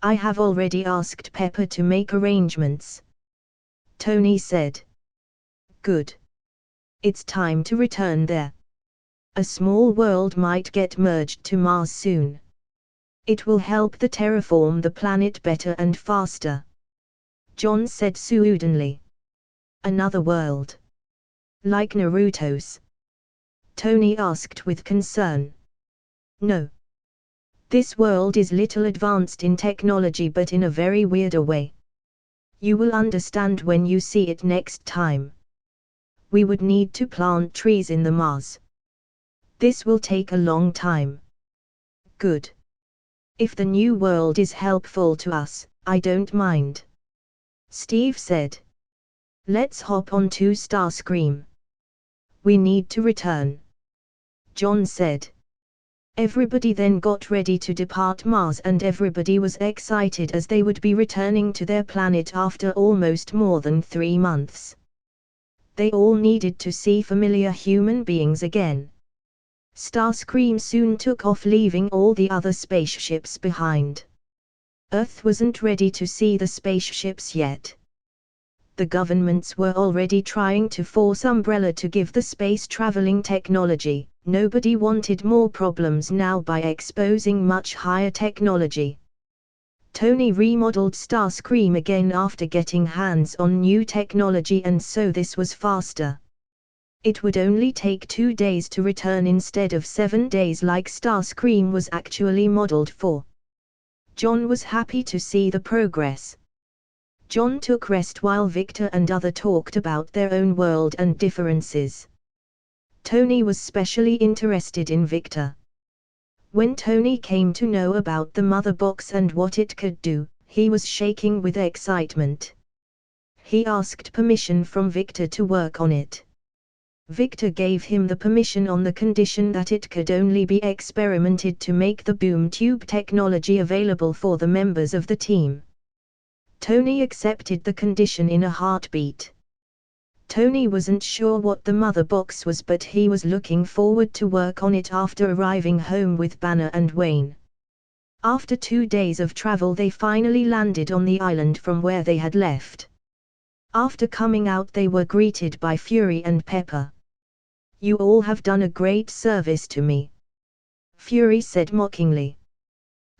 I have already asked Pepper to make arrangements," Tony said. "Good. It's time to return there. A small world might get merged to Mars soon. It will help the terraform the planet better and faster," John said soothingly. "Another world. Like Naruto's?" Tony asked with concern. No. This world is little advanced in technology, but in a very weird way. You will understand when you see it next time. We would need to plant trees in the Mars. This will take a long time. Good. If the new world is helpful to us, I don't mind. Steve said. Let's hop on to Starscream. We need to return. John said. Everybody then got ready to depart Mars, and everybody was excited as they would be returning to their planet after almost more than 3 months. They all needed to see familiar human beings again. Starscream soon took off, leaving all the other spaceships behind. Earth wasn't ready to see the spaceships yet. The governments were already trying to force Umbrella to give the space-traveling technology. Nobody wanted more problems now by exposing much higher technology. Tony remodeled Starscream again after getting hands on new technology, and so this was faster. It would only take 2 days to return instead of 7 days like Starscream was actually modeled for. John was happy to see the progress. John took rest while Victor and other talked about their own world and differences. Tony was specially interested in Victor. When Tony came to know about the mother box and what it could do, he was shaking with excitement. He asked permission from Victor to work on it. Victor gave him the permission on the condition that it could only be experimented to make the boom tube technology available for the members of the team. Tony accepted the condition in a heartbeat. Tony wasn't sure what the mother box was, but he was looking forward to work on it after arriving home with Banner and Wayne. After 2 days of travel, they finally landed on the island from where they had left. After coming out, they were greeted by Fury and Pepper. You all have done a great service to me, Fury said mockingly.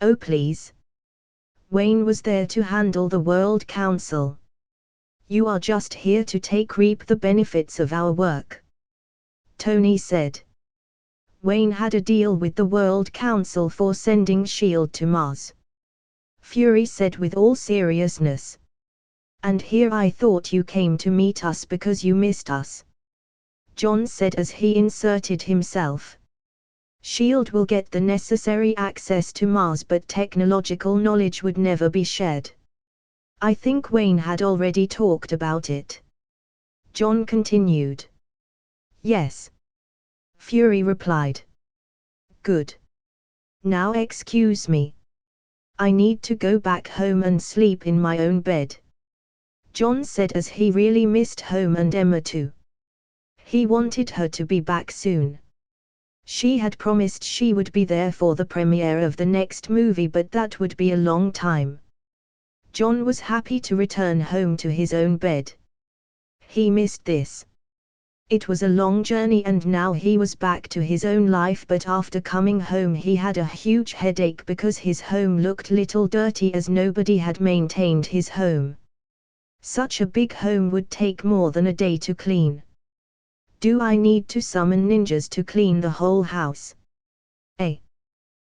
Oh please. Wayne was there to handle the World Council. You are just here to reap the benefits of our work, Tony said. Wayne had a deal with the World Council for sending S.H.I.E.L.D. to Mars, Fury said with all seriousness. And here I thought you came to meet us because you missed us, John said as he inserted himself. S.H.I.E.L.D. will get the necessary access to Mars, but technological knowledge would never be shared. I think Wayne had already talked about it, John continued. Yes, Fury replied. Good. Now excuse me. I need to go back home and sleep in my own bed, John said as he really missed home and Emma too. He wanted her to be back soon. She had promised she would be there for the premiere of the next movie, but that would be a long time. John was happy to return home to his own bed. He missed this. It was a long journey and now he was back to his own life, but after coming home he had a huge headache because his home looked little dirty as nobody had maintained his home. Such a big home would take more than a day to clean. Do I need to summon ninjas to clean the whole house?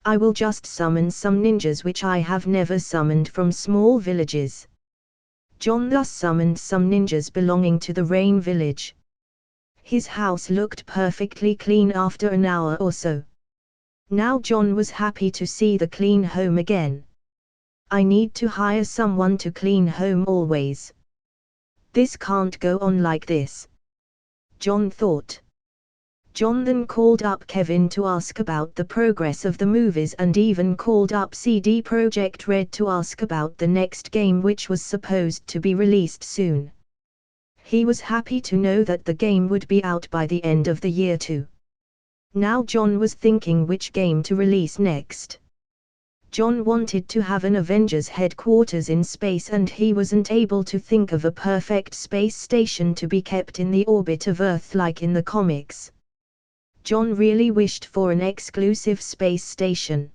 I will just summon some ninjas which I have never summoned from small villages. John thus summoned some ninjas belonging to the Rain Village. His house looked perfectly clean after an hour or so. Now John was happy to see the clean home again. I need to hire someone to clean home always. This can't go on like this, John thought. John then called up Kevin to ask about the progress of the movies and even called up CD Projekt Red to ask about the next game, which was supposed to be released soon. He was happy to know that the game would be out by the end of the year too. Now John was thinking which game to release next. John wanted to have an Avengers headquarters in space, and he wasn't able to think of a perfect space station to be kept in the orbit of Earth like in the comics. John really wished for an exclusive space station.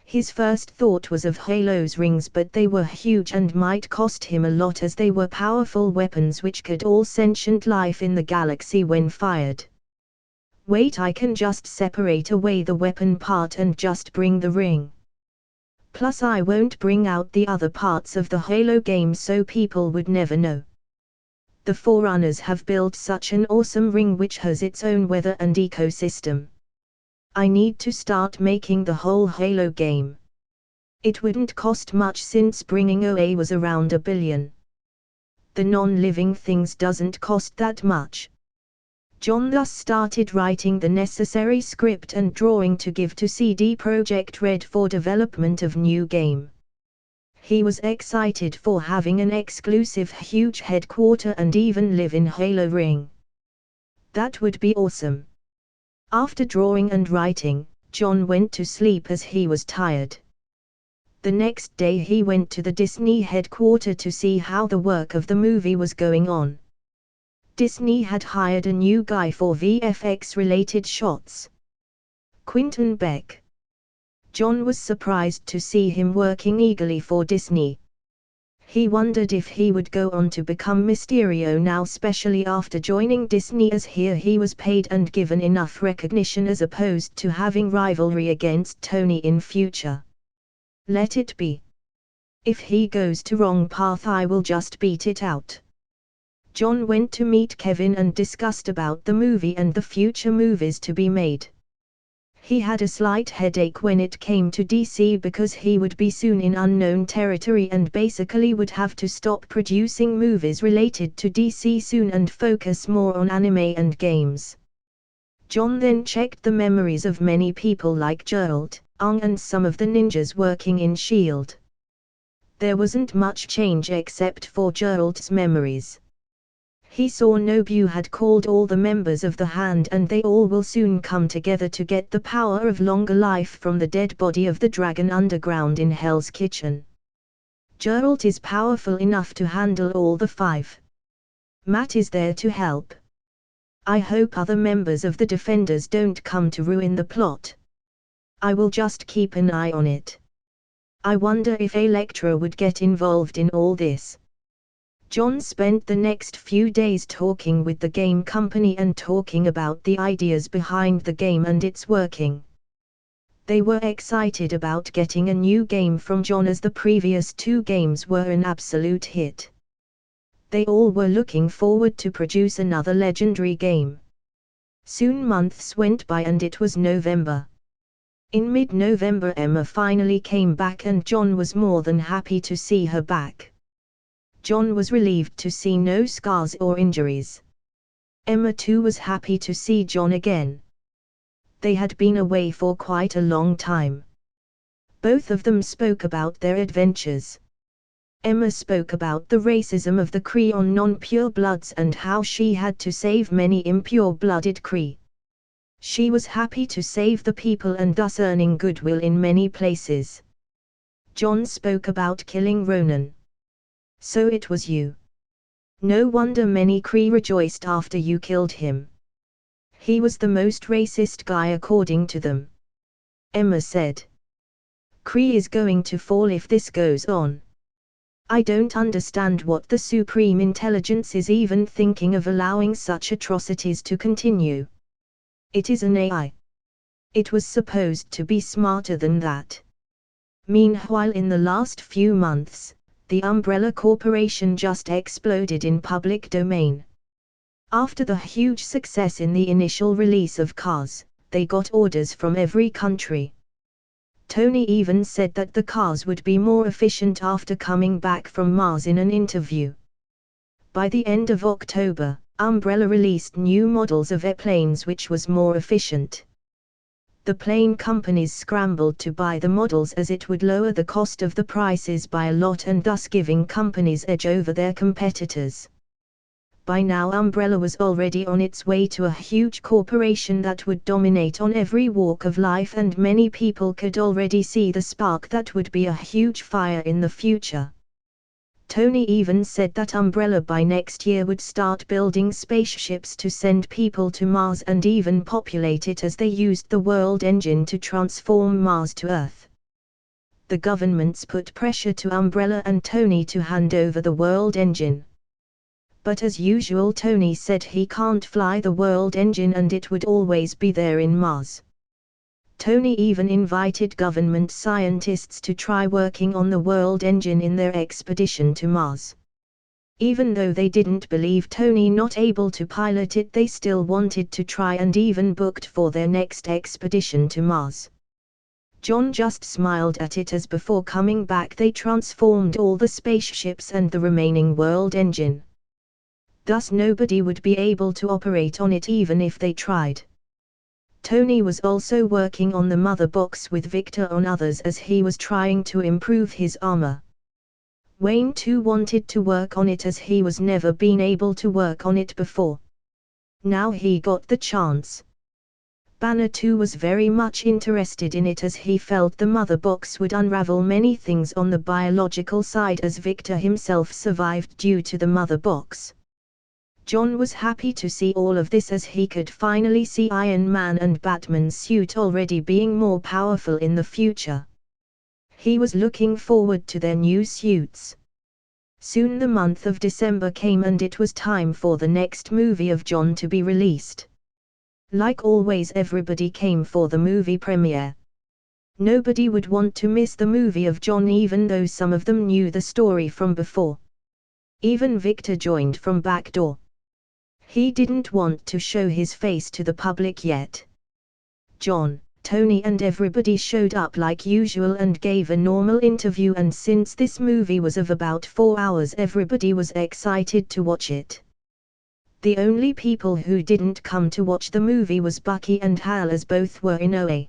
His first thought was of Halo's rings, but they were huge and might cost him a lot as they were powerful weapons which could all sentient life in the galaxy when fired. Wait, I can just separate away the weapon part and just bring the ring. Plus I won't bring out the other parts of the Halo game so people would never know. The Forerunners have built such an awesome ring which has its own weather and ecosystem. I need to start making the whole Halo game. It wouldn't cost much since bringing OA was around $1 billion. The non-living things doesn't cost that much. John thus started writing the necessary script and drawing to give to CD Projekt Red for development of new game. He was excited for having an exclusive huge headquarter and even live in Halo Ring. That would be awesome. After drawing and writing, John went to sleep as he was tired. The next day he went to the Disney headquarter to see how the work of the movie was going on. Disney had hired a new guy for VFX-related shots. Quentin Beck. John was surprised to see him working eagerly for Disney. He wondered if he would go on to become Mysterio now, especially after joining Disney, as here he was paid and given enough recognition as opposed to having rivalry against Tony in future. Let it be. If he goes to wrong path I will just beat it out. John went to meet Kevin and discussed about the movie and the future movies to be made. He had a slight headache when it came to DC because he would be soon in unknown territory and basically would have to stop producing movies related to DC soon and focus more on anime and games. John then checked the memories of many people like Geralt, Aang and some of the ninjas working in S.H.I.E.L.D. There wasn't much change except for Geralt's memories. He saw Nobu had called all the members of the Hand and they all will soon come together to get the power of longer life from the dead body of the dragon underground in Hell's Kitchen. Geralt is powerful enough to handle all the 5. Matt is there to help. I hope other members of the Defenders don't come to ruin the plot. I will just keep an eye on it. I wonder if Elektra would get involved in all this. John spent the next few days talking with the game company and talking about the ideas behind the game and its working. They were excited about getting a new game from John as the previous 2 games were an absolute hit. They all were looking forward to produce another legendary game. Soon months went by and it was November. In mid-November Emma finally came back and John was more than happy to see her back. John was relieved to see no scars or injuries. Emma too was happy to see John again. They had been away for quite a long time. Both of them spoke about their adventures. Emma spoke about the racism of the Kree on non-pure bloods and how she had to save many impure-blooded Kree. She was happy to save the people and thus earning goodwill in many places. John spoke about killing Ronan. So it was you. No wonder many Kree rejoiced after you killed him. He was the most racist guy according to them. Emma said. Kree is going to fall if this goes on. I don't understand what the Supreme Intelligence is even thinking of allowing such atrocities to continue. It is an AI. It was supposed to be smarter than that. Meanwhile, in the last few months, the Umbrella Corporation just exploded in public domain. After the huge success in the initial release of cars, they got orders from every country. Tony even said that the cars would be more efficient after coming back from Mars in an interview. By the end of October, Umbrella released new models of airplanes which was more efficient. The plane companies scrambled to buy the models as it would lower the cost of the prices by a lot and thus giving companies edge over their competitors. By now Umbrella was already on its way to a huge corporation that would dominate on every walk of life and many people could already see the spark that would be a huge fire in the future. Tony even said that Umbrella by next year would start building spaceships to send people to Mars and even populate it as they used the world engine to transform Mars to Earth. The governments put pressure to Umbrella and Tony to hand over the world engine. But as usual, Tony said he can't fly the world engine and it would always be there in Mars. Tony even invited government scientists to try working on the world engine in their expedition to Mars. Even though they didn't believe Tony not able to pilot it, they still wanted to try and even booked for their next expedition to Mars. John just smiled at it as before coming back they transformed all the spaceships and the remaining world engine. Thus nobody would be able to operate on it even if they tried. Tony was also working on the mother box with Victor on others as he was trying to improve his armor. Wayne too wanted to work on it as he was never been able to work on it before. Now he got the chance. Banner too was very much interested in it as he felt the mother box would unravel many things on the biological side as Victor himself survived due to the mother box. John was happy to see all of this as he could finally see Iron Man and Batman's suit already being more powerful in the future. He was looking forward to their new suits. Soon the month of December came and it was time for the next movie of John to be released. Like always, everybody came for the movie premiere. Nobody would want to miss the movie of John even though some of them knew the story from before. Even Victor joined from back door. He didn't want to show his face to the public yet. John, Tony and everybody showed up like usual and gave a normal interview, and since this movie was of about 4 hours, everybody was excited to watch it. The only people who didn't come to watch the movie was Bucky and Hal as both were in OA.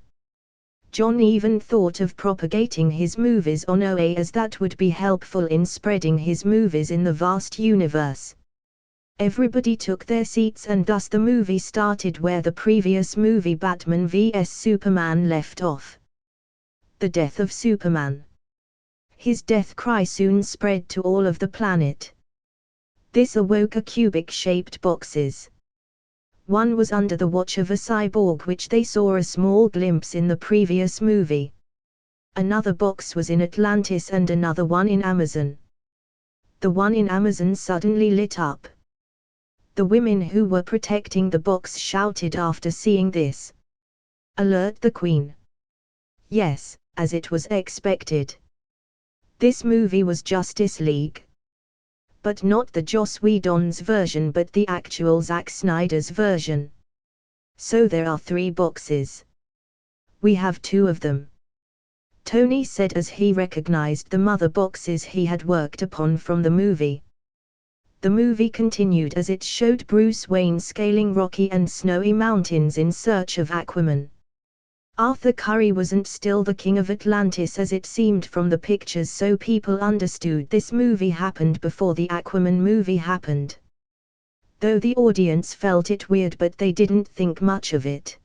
John even thought of propagating his movies on OA as that would be helpful in spreading his movies in the vast universe. Everybody took their seats and thus the movie started where the previous movie Batman vs Superman left off. The death of Superman. His death cry soon spread to all of the planet. This awoke a cubic-shaped boxes. One was under the watch of a cyborg which they saw a small glimpse in the previous movie. Another box was in Atlantis and another one in Amazon. The one in Amazon suddenly lit up. The women who were protecting the box shouted after seeing this. "Alert the Queen!" Yes, as it was expected. This movie was Justice League. But not the Joss Whedon's version but the actual Zack Snyder's version. So there are 3 boxes. We have 2 of them. Tony said as he recognized the mother boxes he had worked upon from the movie. The movie continued as it showed Bruce Wayne scaling rocky and snowy mountains in search of Aquaman. Arthur Curry wasn't still the king of Atlantis as it seemed from the pictures, so people understood this movie happened before the Aquaman movie happened. Though the audience felt it weird but they didn't think much of it.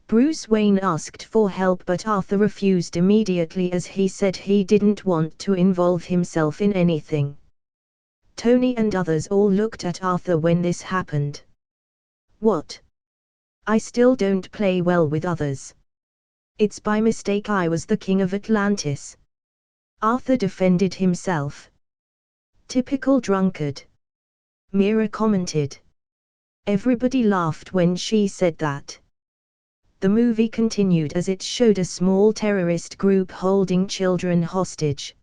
Bruce Wayne asked for help but Arthur refused immediately as he said he didn't want to involve himself in anything. Tony and others all looked at Arthur when this happened. What? I still don't play well with others. It's by mistake I was the king of Atlantis. Arthur defended himself. Typical drunkard. Mira commented. Everybody laughed when she said that. The movie continued as it showed a small terrorist group holding children hostage.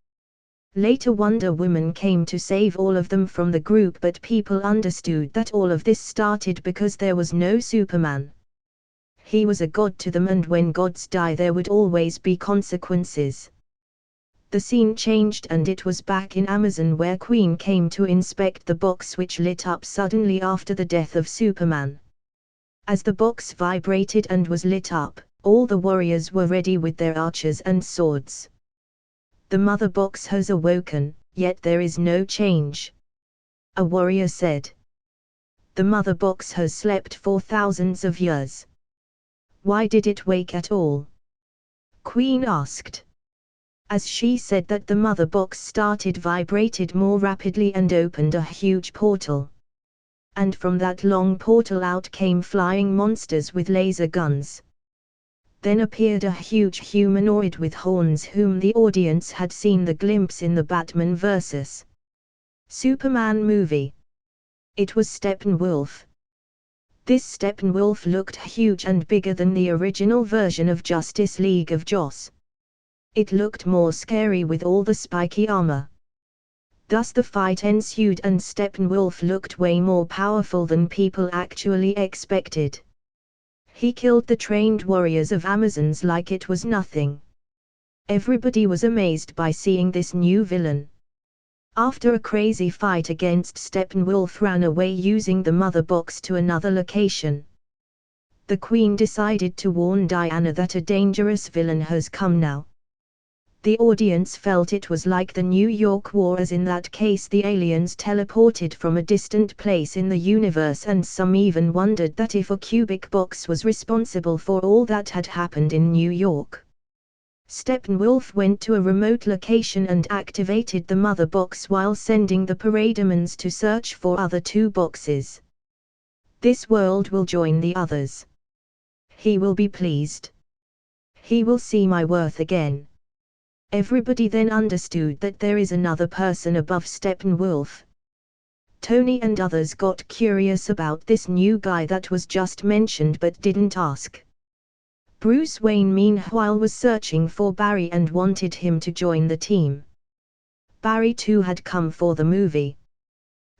Later Wonder Woman came to save all of them from the group, but people understood that all of this started because there was no Superman. He was a god to them and when gods die there would always be consequences. The scene changed and it was back in Amazon where Queen came to inspect the box which lit up suddenly after the death of Superman. As the box vibrated and was lit up, all the warriors were ready with their archers and swords. The mother box has awoken, yet there is no change. A warrior said. The mother box has slept for thousands of years. Why did it wake at all? Queen asked. As she said that the mother box started vibrated more rapidly and opened a huge portal. And from that long portal out came flying monsters with laser guns. Then appeared a huge humanoid with horns whom the audience had seen the glimpse in the Batman vs Superman movie. It was Steppenwolf. This Steppenwolf looked huge and bigger than the original version of Justice League of Joss. It looked more scary with all the spiky armor. Thus the fight ensued and Steppenwolf looked way more powerful than people actually expected. He killed the trained warriors of Amazons like it was nothing. Everybody was amazed by seeing this new villain. After a crazy fight against Steppenwolf ran away using the mother box to another location. The Queen decided to warn Diana that a dangerous villain has come now. The audience felt it was like the New York War, as in that case the aliens teleported from a distant place in the universe, and some even wondered that if a cubic box was responsible for all that had happened in New York. Steppenwolf went to a remote location and activated the mother box while sending the parademons to search for other 2 boxes. This world will join the others. He will be pleased. He will see my worth again. Everybody then understood that there is another person above Steppenwolf. Tony and others got curious about this new guy that was just mentioned but didn't ask. Bruce Wayne meanwhile was searching for Barry and wanted him to join the team. Barry too had come for the movie.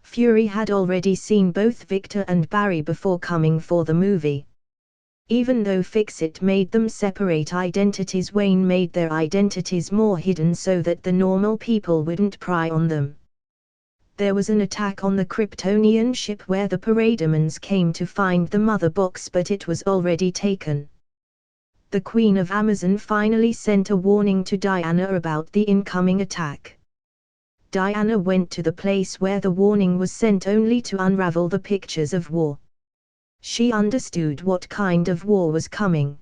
Fury had already seen both Victor and Barry before coming for the movie. Even though Fix-It made them separate identities, Wayne made their identities more hidden so that the normal people wouldn't pry on them. There was an attack on the Kryptonian ship where the parademons came to find the mother box, but it was already taken. The Queen of Amazon finally sent a warning to Diana about the incoming attack. Diana went to the place where the warning was sent only to unravel the pictures of war. She understood what kind of war was coming.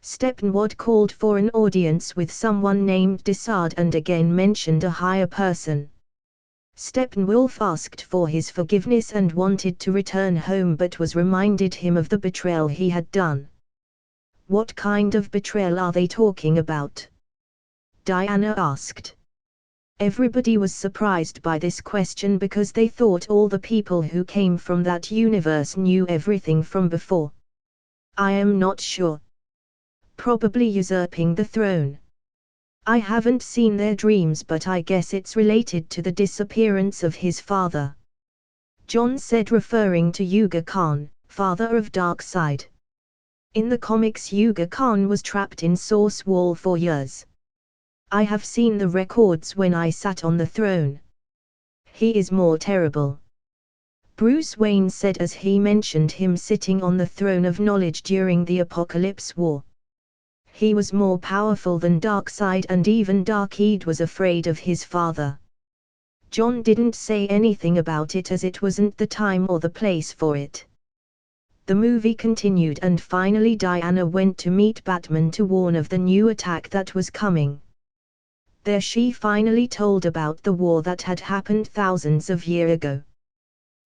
Steppenwolf called for an audience with someone named Desard and again mentioned a higher person. Steppenwolf asked for his forgiveness and wanted to return home, but was reminded him of the betrayal he had done. What kind of betrayal are they talking about? Diana asked. Everybody was surprised by this question because they thought all the people who came from that universe knew everything from before. I am not sure. Probably usurping the throne. I haven't seen their dreams, but I guess it's related to the disappearance of his father. John said, referring to Yuga Khan, father of Darkseid. In the comics, Yuga Khan was trapped in Source Wall for years. I have seen the records when I sat on the throne. He is more terrible. Bruce Wayne said as he mentioned him sitting on the throne of knowledge during the Apocalypse War. He was more powerful than Darkseid, and even Darkseid was afraid of his father. John didn't say anything about it as it wasn't the time or the place for it. The movie continued and finally Diana went to meet Batman to warn of the new attack that was coming. There she finally told about the war that had happened thousands of years ago.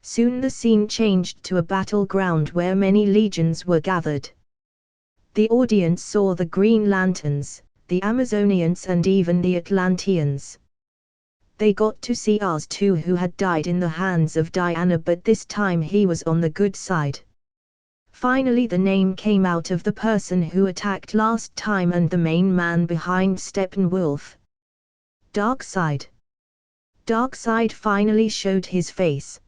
Soon the scene changed to a battleground where many legions were gathered. The audience saw the Green Lanterns, the Amazonians and even the Atlanteans. They got to see Ars too, who had died in the hands of Diana, but this time he was on the good side. Finally the name came out of the person who attacked last time and the main man behind Steppenwolf. Darkseid. Darkseid finally showed his face.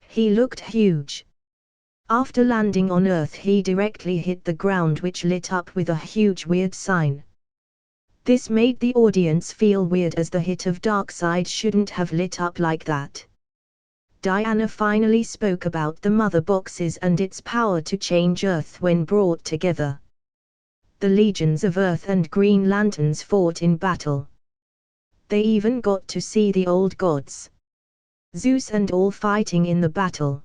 He looked huge. After landing on Earth he directly hit the ground, which lit up with a huge weird sign. This made the audience feel weird as the hit of Darkseid shouldn't have lit up like that. Diana finally spoke about the mother boxes and its power to change Earth when brought together. The legions of Earth and Green Lanterns fought in battle. They even got to see the old gods, Zeus and all, fighting in the battle.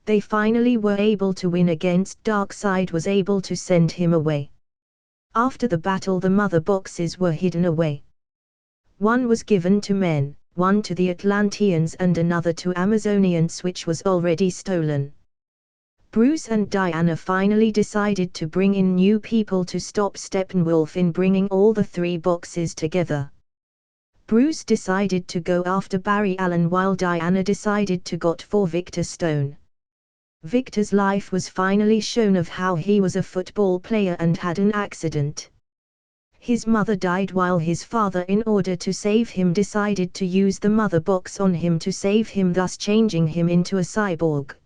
They finally were able to win against Darkseid, was able to send him away. After the battle the mother boxes were hidden away. One was given to men, one to the Atlanteans and another to Amazonians, which was already stolen. Bruce and Diana finally decided to bring in new people to stop Steppenwolf in bringing all the 3 boxes together. Bruce decided to go after Barry Allen while Diana decided to go for Victor Stone. Victor's life was finally shown of how he was a football player and had an accident. His mother died while his father, in order to save him, decided to use the mother box on him to save him, thus changing him into a cyborg.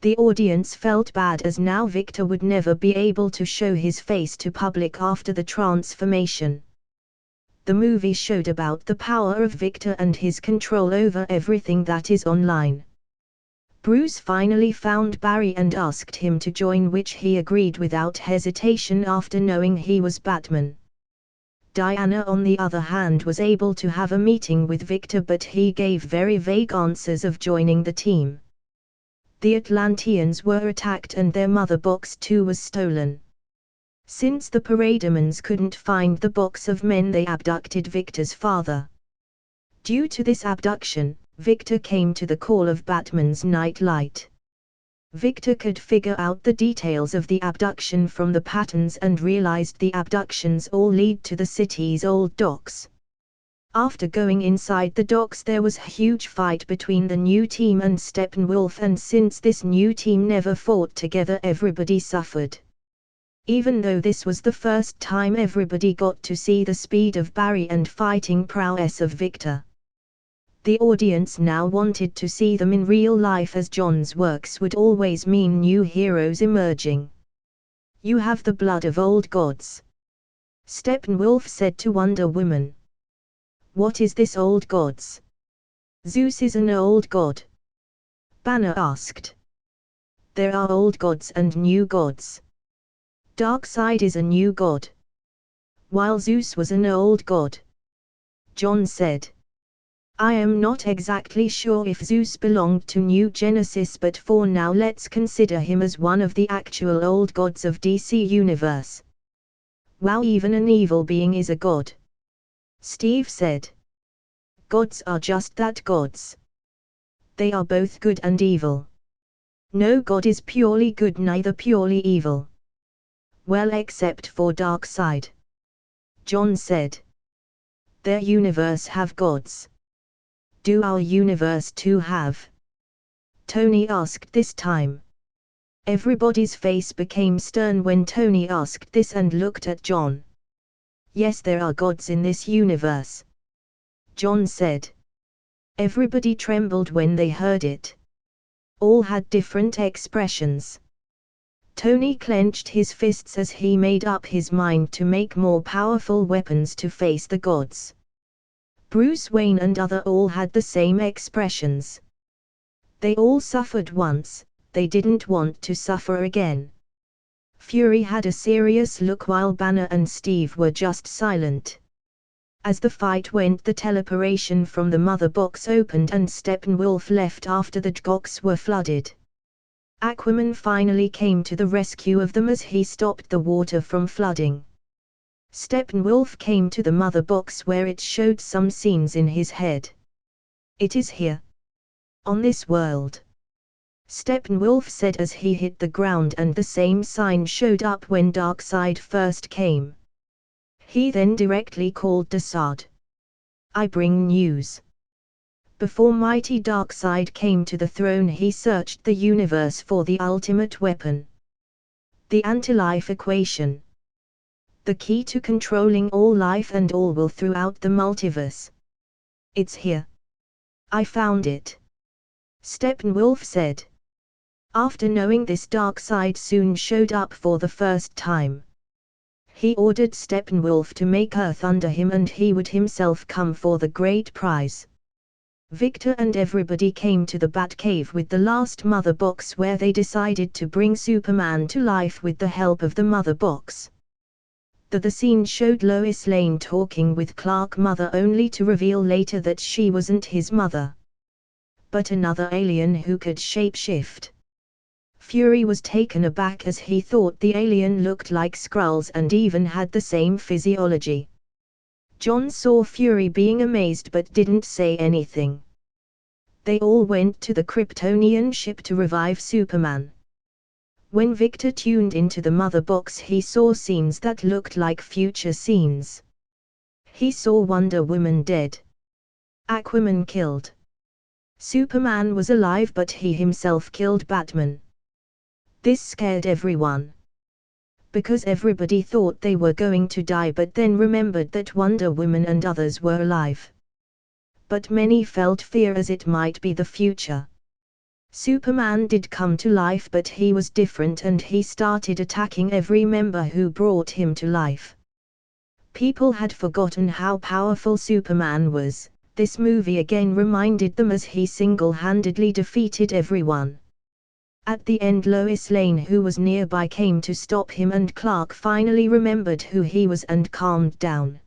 The audience felt bad as now Victor would never be able to show his face to public after the transformation. The movie showed about the power of Victor and his control over everything that is online. Bruce finally found Barry and asked him to join, which he agreed without hesitation after knowing he was Batman. Diana, on the other hand, was able to have a meeting with Victor, but he gave very vague answers of joining the team. The Atlanteans were attacked and their mother box too was stolen. Since the Parademons couldn't find the box of men, they abducted Victor's father. Due to this abduction, Victor came to the call of Batman's Night Light. Victor could figure out the details of the abduction from the patterns and realized the abductions all lead to the city's old docks. After going inside the docks, there was a huge fight between the new team and Steppenwolf, and since this new team never fought together, everybody suffered. Even though this was the first time everybody got to see the speed of Barry and fighting prowess of Victor. The audience now wanted to see them in real life, as John's works would always mean new heroes emerging. "You have the blood of old gods," Steppenwolf said to Wonder Woman. "What is this old gods?" "Zeus is an old god," Banner asked. "There are old gods and new gods. Darkseid is a new god, while Zeus was an old god," John said. "I am not exactly sure if Zeus belonged to New Genesis, but for now let's consider him as one of the actual old gods of DC Universe." "Wow, even an evil being is a god," Steve said. "Gods are just that, gods. They are both good and evil. No god is purely good, neither purely evil." "Well, except for Darkseid," John said. "Their universe have gods. Do our universe too have?" Tony asked this time. Everybody's face became stern when Tony asked this and looked at John. "Yes, there are gods in this universe," John said. Everybody trembled when they heard it. All had different expressions. Tony clenched his fists as he made up his mind to make more powerful weapons to face the gods. Bruce Wayne and other all had the same expressions. They all suffered once, they didn't want to suffer again. Fury had a serious look while Banner and Steve were just silent. As the fight went, the teleportation from the mother box opened and Steppenwolf left after the docks were flooded. Aquaman finally came to the rescue of them as he stopped the water from flooding. Steppenwolf came to the mother box where it showed some scenes in his head. "It is here. On this world," Steppenwolf said as he hit the ground, and the same sign showed up when Darkseid first came. He then directly called Darkseid. "I bring news." Before mighty Darkseid came to the throne, he searched the universe for the ultimate weapon. The anti-life equation. The key to controlling all life and all will throughout the multiverse. "It's here. I found it," Steppenwolf said. After knowing this, Darkseid soon showed up for the first time. He ordered Steppenwolf to make Earth under him and he would himself come for the great prize. Victor and everybody came to the Batcave with the last mother box, where they decided to bring Superman to life with the help of the mother box. The scene showed Lois Lane talking with Clark's mother, only to reveal later that she wasn't his mother, but another alien who could shapeshift. Fury was taken aback as he thought the alien looked like Skrulls and even had the same physiology. John saw Fury being amazed but didn't say anything. They all went to the Kryptonian ship to revive Superman. When Victor tuned into the mother box, he saw scenes that looked like future scenes. He saw Wonder Woman dead. Aquaman killed. Superman was alive but he himself killed Batman. This scared everyone. Because everybody thought they were going to die but then remembered that Wonder Woman and others were alive. But many felt fear as it might be the future. Superman did come to life but he was different and he started attacking every member who brought him to life. People had forgotten how powerful Superman was. This movie again reminded them as he single-handedly defeated everyone. At the end Lois Lane who was nearby came to stop him and Clark finally remembered who he was and calmed down.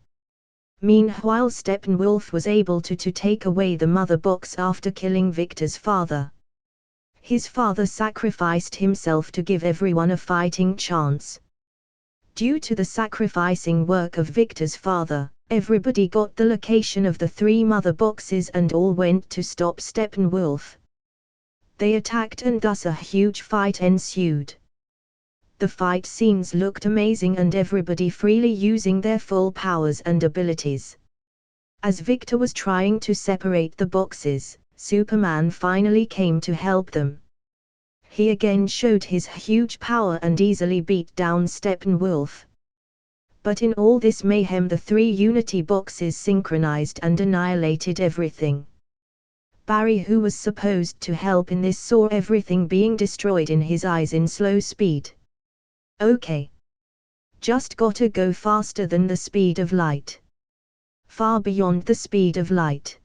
Meanwhile Steppenwolf was able to take away the mother box after killing Victor's father. His father sacrificed himself to give everyone a fighting chance. Due to the sacrificing work of Victor's father, everybody got the location of the 3 mother boxes and all went to stop Steppenwolf. They attacked and thus a huge fight ensued. The fight scenes looked amazing and everybody freely using their full powers and abilities. As Victor was trying to separate the boxes, Superman finally came to help them. He again showed his huge power and easily beat down Steppenwolf. But in all this mayhem the 3 Unity boxes synchronized and annihilated everything. Barry, who was supposed to help in this, saw everything being destroyed in his eyes in slow speed. Okay. Just gotta go faster than the speed of light. Far beyond the speed of light.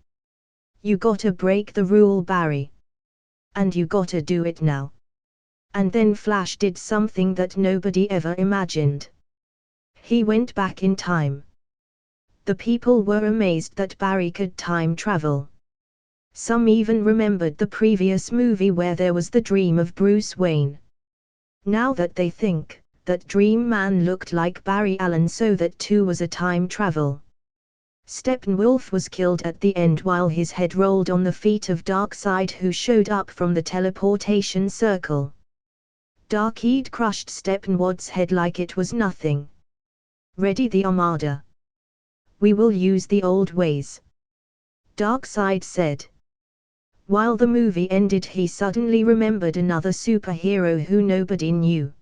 You gotta break the rule, Barry. And you gotta do it now. And then Flash did something that nobody ever imagined. He went back in time. The people were amazed that Barry could time travel. Some even remembered the previous movie where there was the dream of Bruce Wayne. Now that they think, that dream man looked like Barry Allen, so that too was a time travel. Steppenwolf was killed at the end while his head rolled on the feet of Darkseid, who showed up from the teleportation circle. Darkseid crushed Steppenwolf's head like it was nothing. Ready the Armada. We will use the old ways. Darkseid said. While the movie ended he suddenly remembered another superhero who nobody knew.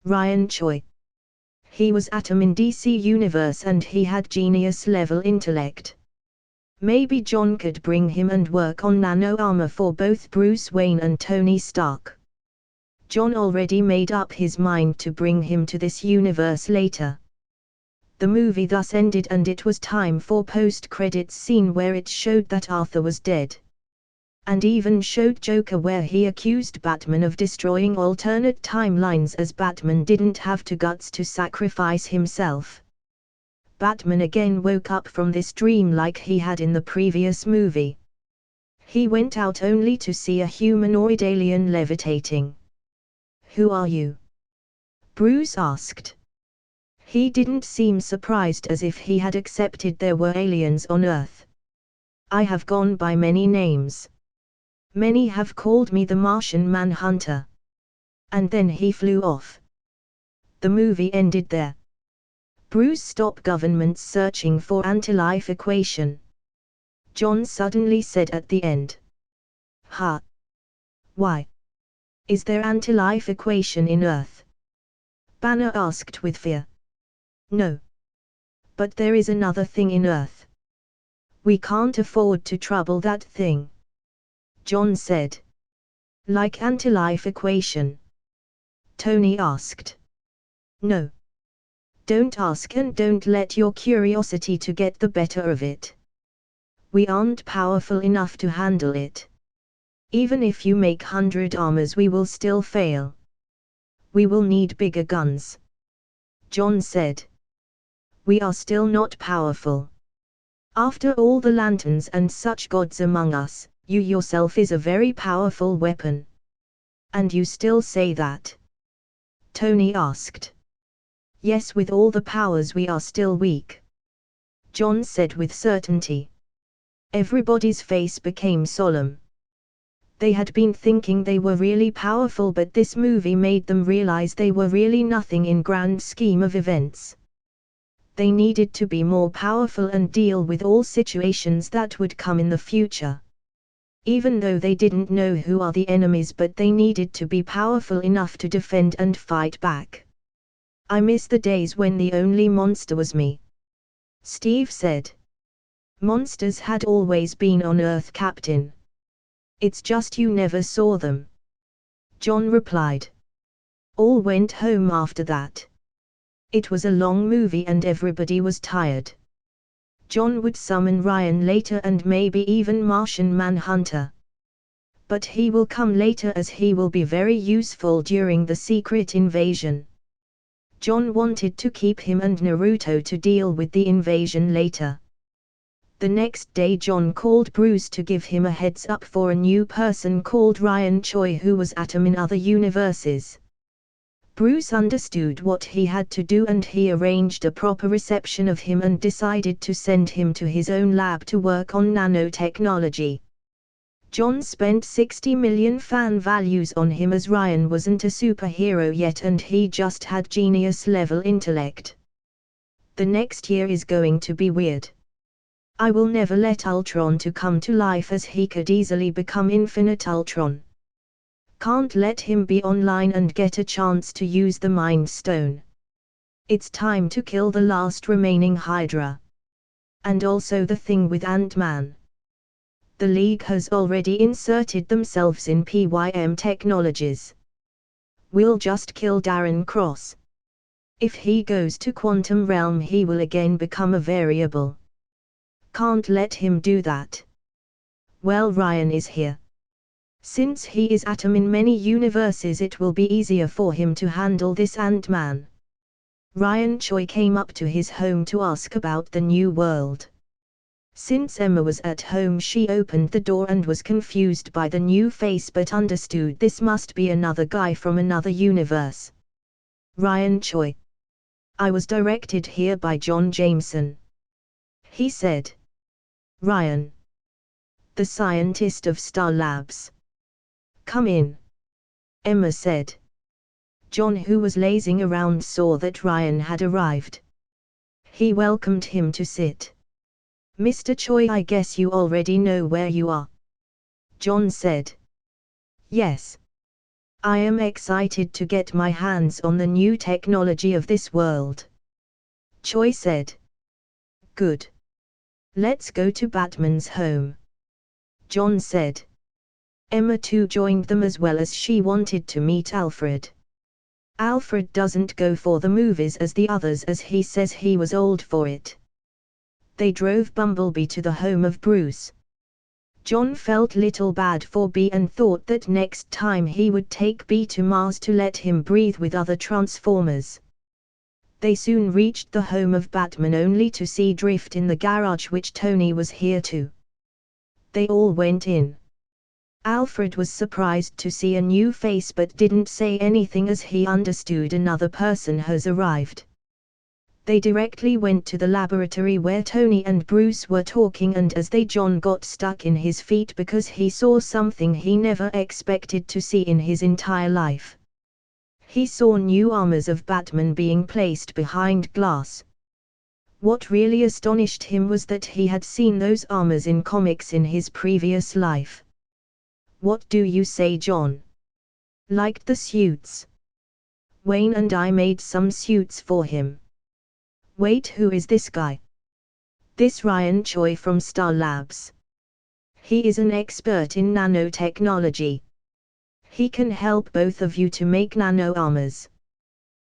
Ryan Choi. He was Atom in DC Universe and he had genius-level intellect. Maybe John could bring him and work on nano armor for both Bruce Wayne and Tony Stark. John already made up his mind to bring him to this universe later. The movie thus ended and it was time for post-credits scene where it showed that Arthur was dead. And even showed Joker where he accused Batman of destroying alternate timelines as Batman didn't have the guts to sacrifice himself. Batman again woke up from this dream like he had in the previous movie. He went out only to see a humanoid alien levitating. Who are you? Bruce asked. He didn't seem surprised, as if he had accepted there were aliens on Earth. I have gone by many names. Many have called me the Martian Manhunter. And then he flew off. The movie ended there. Bruce stopped governments searching for anti-life equation. John suddenly said at the end. Huh? Why? Is there anti-life equation in Earth? Banner asked with fear. No. But there is another thing in Earth. We can't afford to trouble that thing. John said. Like anti-life equation? Tony asked. No. Don't ask and don't let your curiosity to get the better of it. We aren't powerful enough to handle it. Even if you make 100 armors we will still fail. We will need bigger guns. John said. We are still not powerful. After all the lanterns and such gods among us, you yourself is a very powerful weapon. And you still say that? Tony asked. Yes, with all the powers we are still weak. John said with certainty. Everybody's face became solemn. They had been thinking they were really powerful, but this movie made them realize they were really nothing in grand scheme of events. they needed to be more powerful and deal with all situations that would come in the future. Even though they didn't know who are the enemies, but they needed to be powerful enough to defend and fight back. I miss the days when the only monster was me, Steve said. Monsters had always been on Earth, Captain. It's just you never saw them, John replied. All went home after that. It was a long movie and everybody was tired. John would summon Ryan later and maybe even Martian Manhunter. But he will come later, as he will be very useful during the secret invasion. John wanted to keep him and Naruto to deal with the invasion later. The next day John called Bruce to give him a heads up for a new person called Ryan Choi who was Atom in other universes. Bruce understood what he had to do and he arranged a proper reception of him and decided to send him to his own lab to work on nanotechnology. John spent 60 million fan values on him as Ryan wasn't a superhero yet and he just had genius level intellect. The next year is going to be weird. I will never let Ultron to come to life, as he could easily become Infinite Ultron. Can't let him be online and get a chance to use the Mind Stone. It's time to kill the last remaining Hydra. And also the thing with Ant-Man. The League has already inserted themselves in PYM Technologies. We'll just kill Darren Cross. If he goes to Quantum Realm he will again become a variable. Can't let him do that. Well, Ryan is here. Since he is Atom in many universes, it will be easier for him to handle this Ant-Man. Ryan Choi came up to his home to ask about the new world. Since Emma was at home, she opened the door and was confused by the new face but understood this must be another guy from another universe. Ryan Choi. I was directed here by John Jameson, he said. Ryan. The scientist of Star Labs. Come in, Emma said. John, who was lazing around, saw that Ryan had arrived. He welcomed him to sit. Mr. Choi, I guess you already know where you are, John said. Yes. I am excited to get my hands on the new technology of this world, Choi said. Good. Let's go to Batman's home, John said. Emma too joined them, as well as she wanted to meet Alfred. Alfred doesn't go for the movies as the others, as he says he was old for it. They drove Bumblebee to the home of Bruce. John felt little bad for Bee and thought that next time he would take Bee to Mars to let him breathe with other Transformers. They soon reached the home of Batman, only to see Drift in the garage, which Tony was here too. They all went in. Alfred was surprised to see a new face but didn't say anything as he understood another person has arrived. They directly went to the laboratory where Tony and Bruce were talking, and as John got stuck in his feet because he saw something he never expected to see in his entire life. He saw new armors of Batman being placed behind glass. What really astonished him was that he had seen those armors in comics in his previous life. What do you say, John? Liked the suits? Wayne and I made some suits for him. Wait, who is this guy? This Ryan Choi from Star Labs. He is an expert in nanotechnology. He can help both of you to make nano armors.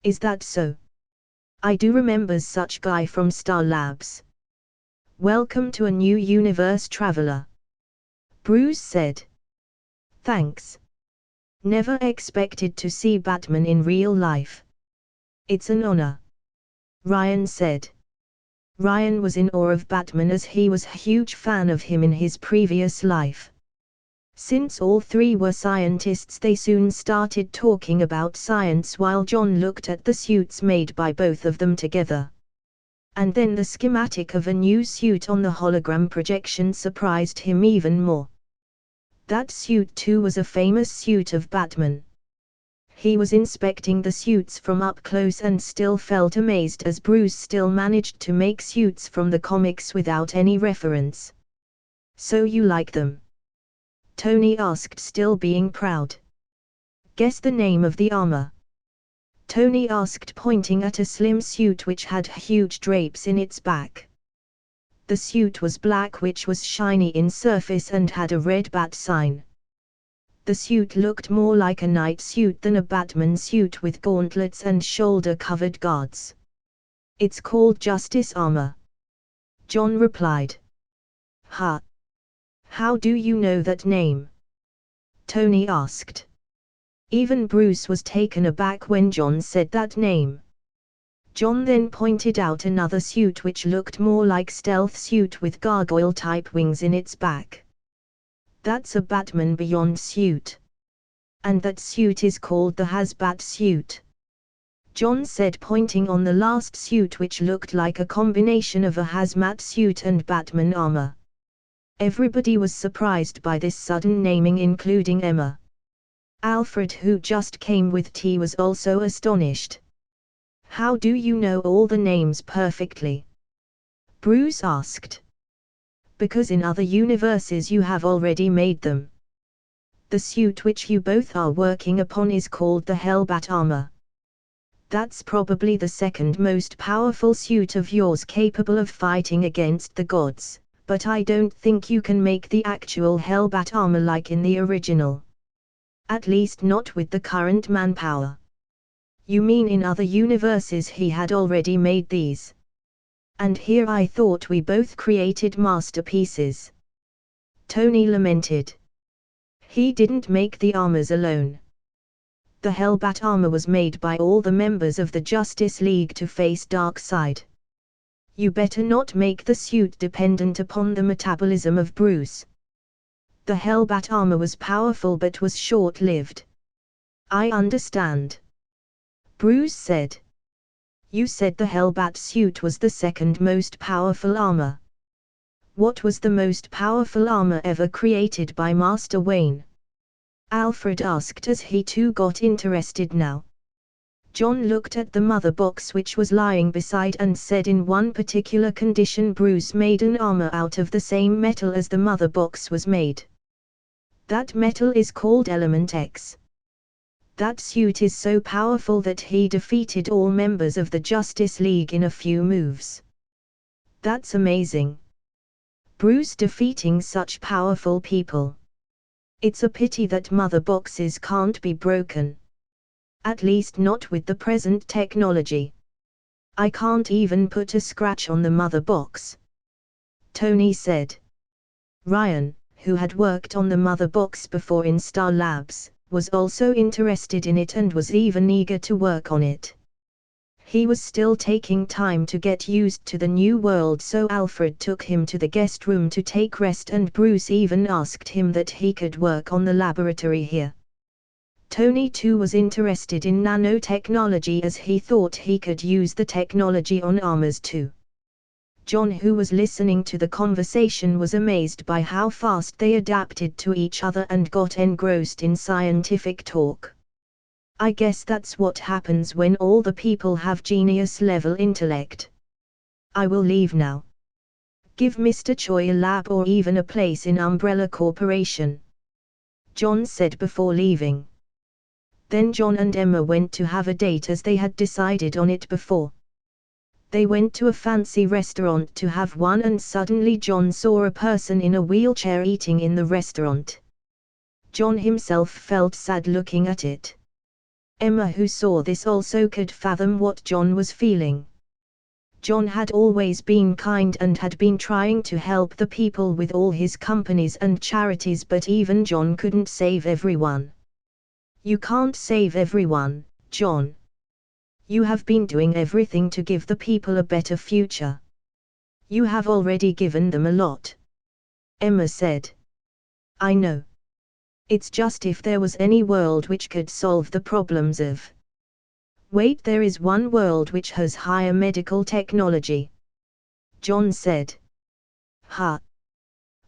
Is that so? I do remember such guy from Star Labs. Welcome to a new universe, traveler, Bruce said. Thanks. Never expected to see Batman in real life. It's an honor, Ryan said. Ryan was in awe of Batman as he was a huge fan of him in his previous life. Since all three were scientists, they soon started talking about science while John looked at the suits made by both of them together. And then the schematic of a new suit on the hologram projection surprised him even more. That suit too was a famous suit of Batman. He was inspecting the suits from up close and still felt amazed as Bruce still managed to make suits from the comics without any reference. "So you like them?" Tony asked, still being proud. "Guess the name of the armor?" Tony asked, pointing at a slim suit which had huge drapes in its back. The suit was black, which was shiny in surface and had a red bat sign. The suit looked more like a knight suit than a Batman suit with gauntlets and shoulder-covered guards. "It's called Justice Armor," John replied. "Huh? How do you know that name?" Tony asked. Even Bruce was taken aback when John said that name. John then pointed out another suit which looked more like stealth suit with gargoyle-type wings in its back. "That's a Batman Beyond suit. And that suit is called the Hazbat suit," John said, pointing on the last suit, which looked like a combination of a hazmat suit and Batman armor. Everybody was surprised by this sudden naming, including Emma. Alfred, who just came with tea, was also astonished. "How do you know all the names perfectly?" Bruce asked. "Because in other universes you have already made them. The suit which you both are working upon is called the Hellbat armor. That's probably the second most powerful suit of yours capable of fighting against the gods, but I don't think you can make the actual Hellbat armor like in the original. At least not with the current manpower." "You mean in other universes he had already made these? And here I thought we both created masterpieces," Tony lamented. "He didn't make the armors alone. The Hellbat armor was made by all the members of the Justice League to face Darkseid. You better not make the suit dependent upon the metabolism of Bruce. The Hellbat armor was powerful but was short-lived." "I understand," Bruce said. "You said the Hellbat suit was the second most powerful armor. What was the most powerful armor ever created by Master Wayne?" Alfred asked as he too got interested now. John looked at the mother box which was lying beside and said, "In one particular condition Bruce made an armor out of the same metal as the mother box was made. That metal is called Element X. That suit is so powerful that he defeated all members of the Justice League in a few moves." "That's amazing. Bruce defeating such powerful people. It's a pity that mother boxes can't be broken. At least not with the present technology. I can't even put a scratch on the mother box," Tony said. Ryan, who had worked on the mother box before in Star Labs, was also interested in it and was even eager to work on it. He was still taking time to get used to the new world, so Alfred took him to the guest room to take rest, and Bruce even asked him that he could work on the laboratory here. Tony too was interested in nanotechnology, as he thought he could use the technology on armors too. John, who was listening to the conversation, was amazed by how fast they adapted to each other and got engrossed in scientific talk. "I guess that's what happens when all the people have genius-level intellect. I will leave now. Give Mr. Choi a lab or even a place in Umbrella Corporation," John said before leaving. Then John and Emma went to have a date as they had decided on it before. They went to a fancy restaurant to have one, and suddenly John saw a person in a wheelchair eating in the restaurant. John himself felt sad looking at it. Emma, who saw this, also could fathom what John was feeling. John had always been kind and had been trying to help the people with all his companies and charities, but even John couldn't save everyone. "You can't save everyone, John. You have been doing everything to give the people a better future. You have already given them a lot," Emma said. "I know. It's just if there was any world which could solve the problems of... Wait, there is one world which has higher medical technology," John said. "Huh?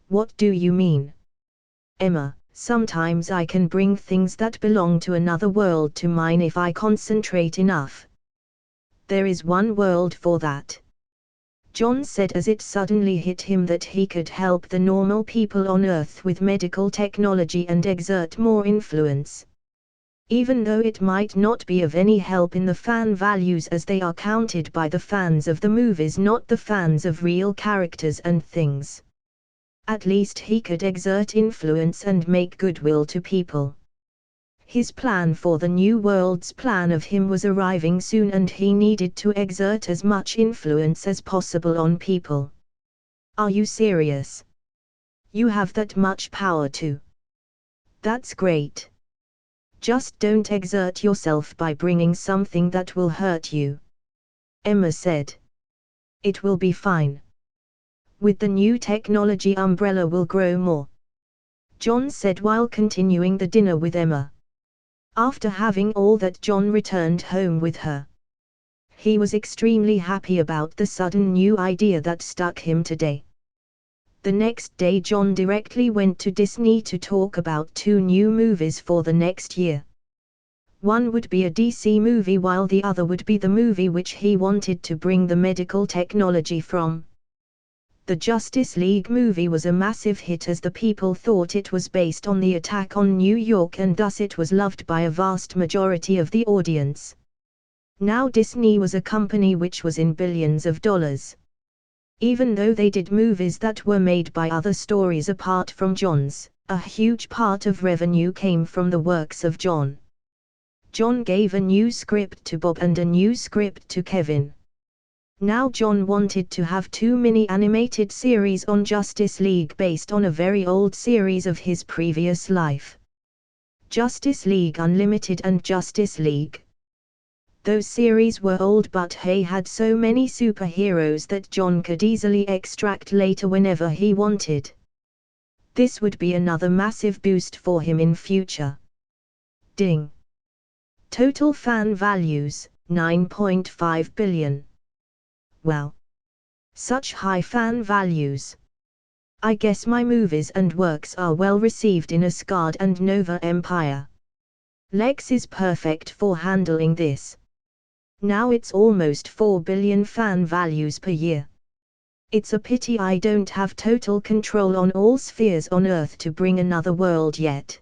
What do you mean?" Emma, Sometimes I can bring things that belong to another world to mine if I concentrate enough. There is one world for that. John said as it suddenly hit him that he could help the normal people on Earth with medical technology and exert more influence. Even though it might not be of any help in the fan values as they are counted by the fans of the movies, not the fans of real characters and things. At least he could exert influence and make goodwill to people. His plan for the New World's plan of him was arriving soon, and he needed to exert as much influence as possible on people. Are you serious? You have that much power too? That's great. Just don't exert yourself by bringing something that will hurt you. Emma said. It will be fine. With the new technology, Umbrella will grow more. John said while continuing the dinner with Emma. After having all that, John returned home with her. He was extremely happy about the sudden new idea that struck him today. The next day John directly went to Disney to talk about 2 new movies for the next year. One would be a DC movie while the other would be the movie which he wanted to bring the medical technology from. The Justice League movie was a massive hit as the people thought it was based on the attack on New York, and thus it was loved by a vast majority of the audience. Now Disney was a company which was in billions of dollars. Even though they did movies that were made by other stories apart from John's, a huge part of revenue came from the works of John. John gave a new script to Bob and a new script to Kevin. Now John wanted to have 2 mini-animated series on Justice League based on a very old series of his previous life. Justice League Unlimited and Justice League. Those series were old, but they had so many superheroes that John could easily extract later whenever he wanted. This would be another massive boost for him in future. Ding. Total fan values, 9.5 billion. Wow. Such high fan values. I guess my movies and works are well received in Asgard and Nova Empire. Lex is perfect for handling this. Now it's almost 4 billion fan values per year. It's a pity I don't have total control on all spheres on Earth to bring another world yet.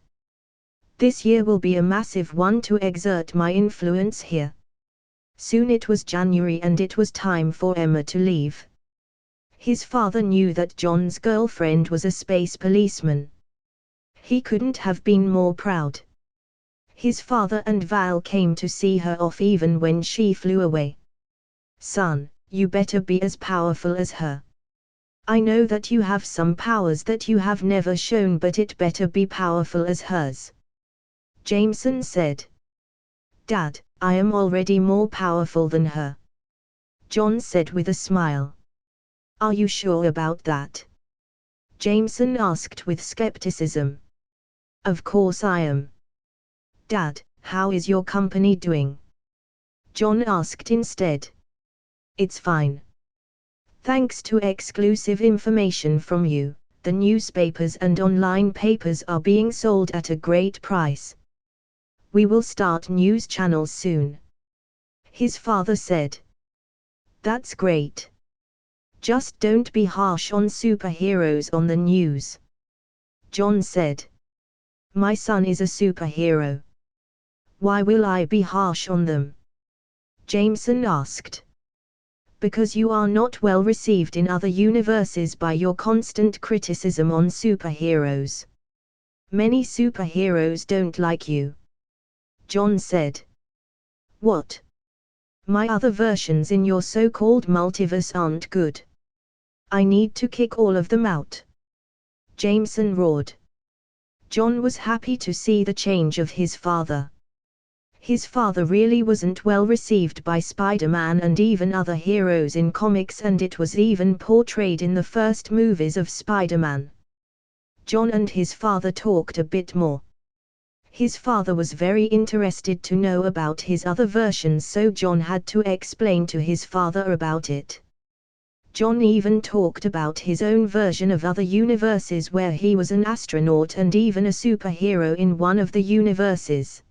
This year will be a massive one to exert my influence here. Soon it was January and it was time for Emma to leave. His father knew that John's girlfriend was a space policeman. He couldn't have been more proud. His father and Val came to see her off even when she flew away. Son, you better be as powerful as her. I know that you have some powers that you have never shown, but it better be powerful as hers. Jameson said. Dad, I am already more powerful than her. John said with a smile. Are you sure about that? Jameson asked with skepticism. Of course I am. Dad, how is your company doing? John asked instead. It's fine. Thanks to exclusive information from you, the newspapers and online papers are being sold at a great price. We will start news channels soon. His father said. That's great. Just don't be harsh on superheroes on the news. John said. My son is a superhero. Why will I be harsh on them? Jameson asked. Because you are not well received in other universes by your constant criticism on superheroes. Many superheroes don't like you. John said. What? My other versions in your so-called multiverse aren't good. I need to kick all of them out. Jameson roared. John was happy to see the change of his father. His father really wasn't well received by Spider-Man and even other heroes in comics, and it was even portrayed in the first movies of Spider-Man. John and his father talked a bit more. His father was very interested to know about his other versions, so John had to explain to his father about it. John even talked about his own version of other universes where he was an astronaut and even a superhero in one of the universes.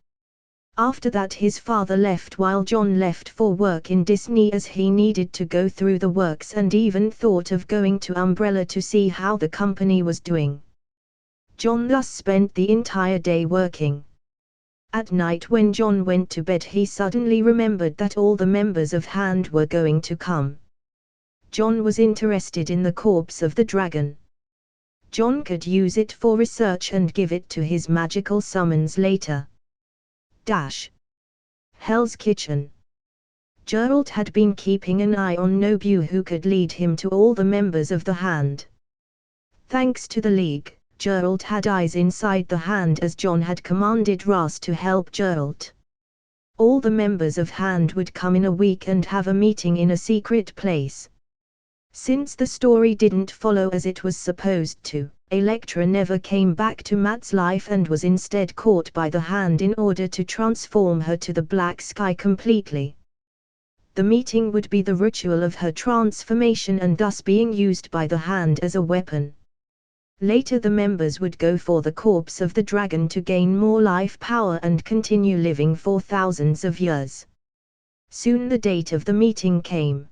After that his father left while John left for work in Disney as he needed to go through the works and even thought of going to Umbrella to see how the company was doing. John thus spent the entire day working. At night when John went to bed he suddenly remembered that all the members of Hand were going to come. John was interested in the corpse of the dragon. John could use it for research and give it to his magical summons later. Hell's Kitchen. Geralt had been keeping an eye on Nobu who could lead him to all the members of the Hand. Thanks to the League, Geralt had eyes inside the Hand as John had commanded Ras to help Geralt. All the members of Hand would come in a week and have a meeting in a secret place. Since the story didn't follow as it was supposed to, Electra never came back to Matt's life and was instead caught by the Hand in order to transform her to the black sky completely. The meeting would be the ritual of her transformation and thus being used by the Hand as a weapon. Later the members would go for the corpse of the dragon to gain more life power and continue living for thousands of years. Soon the date of the meeting came.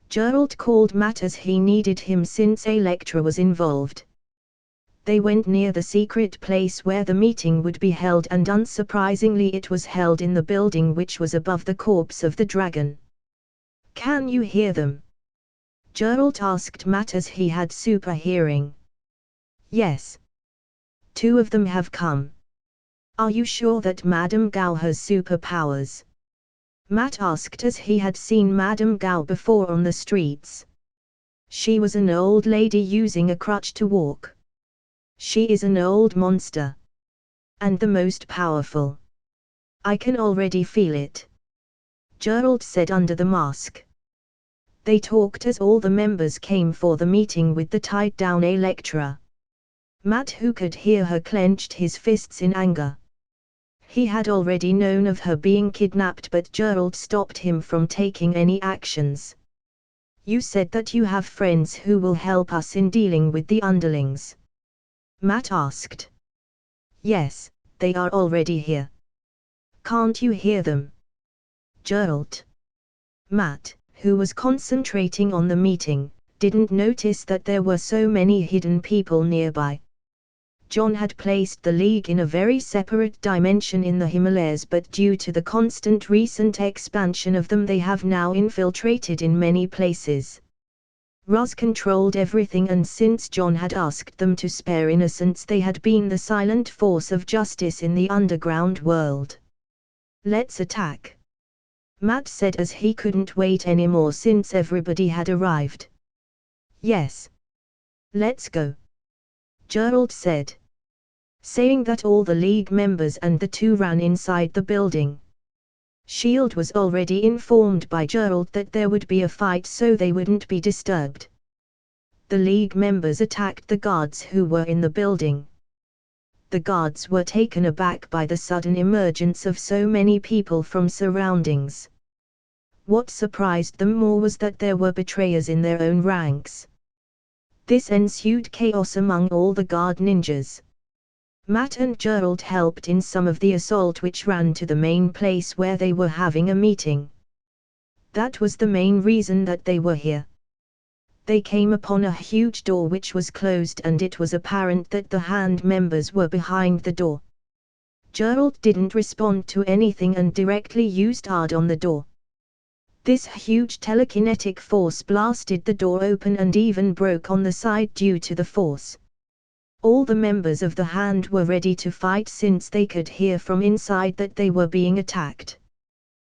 Geralt called Matt as he needed him since Electra was involved. They went near the secret place where the meeting would be held and unsurprisingly it was held in the building which was above the corpse of the dragon. "Can you hear them?" Geralt asked Matt as he had super hearing. "Yes. 2 of them have come." "Are you sure that Madame Gao has superpowers?" Matt asked as he had seen Madame Gao before on the streets. "She was an old lady using a crutch to walk. She is an old monster. And the most powerful. I can already feel it," Geralt said under the mask. They talked as all the members came for the meeting with the tied-down Electra. Matt, who could hear her, clenched his fists in anger. He had already known of her being kidnapped but Geralt stopped him from taking any actions. "You said that you have friends who will help us in dealing with the underlings," Matt asked. "Yes, they are already here. Can't you hear them?" Geralt. Matt, who was concentrating on the meeting, didn't notice that there were so many hidden people nearby. John had placed the League in a very separate dimension in the Himalayas but due to the constant recent expansion of them they have now infiltrated in many places. Ras controlled everything and since John had asked them to spare innocents they had been the silent force of justice in the underground world. "Let's attack," Matt said as he couldn't wait anymore since everybody had arrived. "Yes. Let's go," Geralt said. Saying that all the League members and the 2 ran inside the building. Shield was already informed by Geralt that there would be a fight so they wouldn't be disturbed. The League members attacked the guards who were in the building. The guards were taken aback by the sudden emergence of so many people from surroundings. What surprised them more was that there were betrayers in their own ranks. This ensued chaos among all the guard ninjas. Matt and Geralt helped in some of the assault which ran to the main place where they were having a meeting. That was the main reason that they were here. They came upon a huge door which was closed and it was apparent that the Hand members were behind the door. Geralt didn't respond to anything and directly used Ard on the door. This huge telekinetic force blasted the door open and even broke on the side due to the force. All the members of the Hand were ready to fight since they could hear from inside that they were being attacked.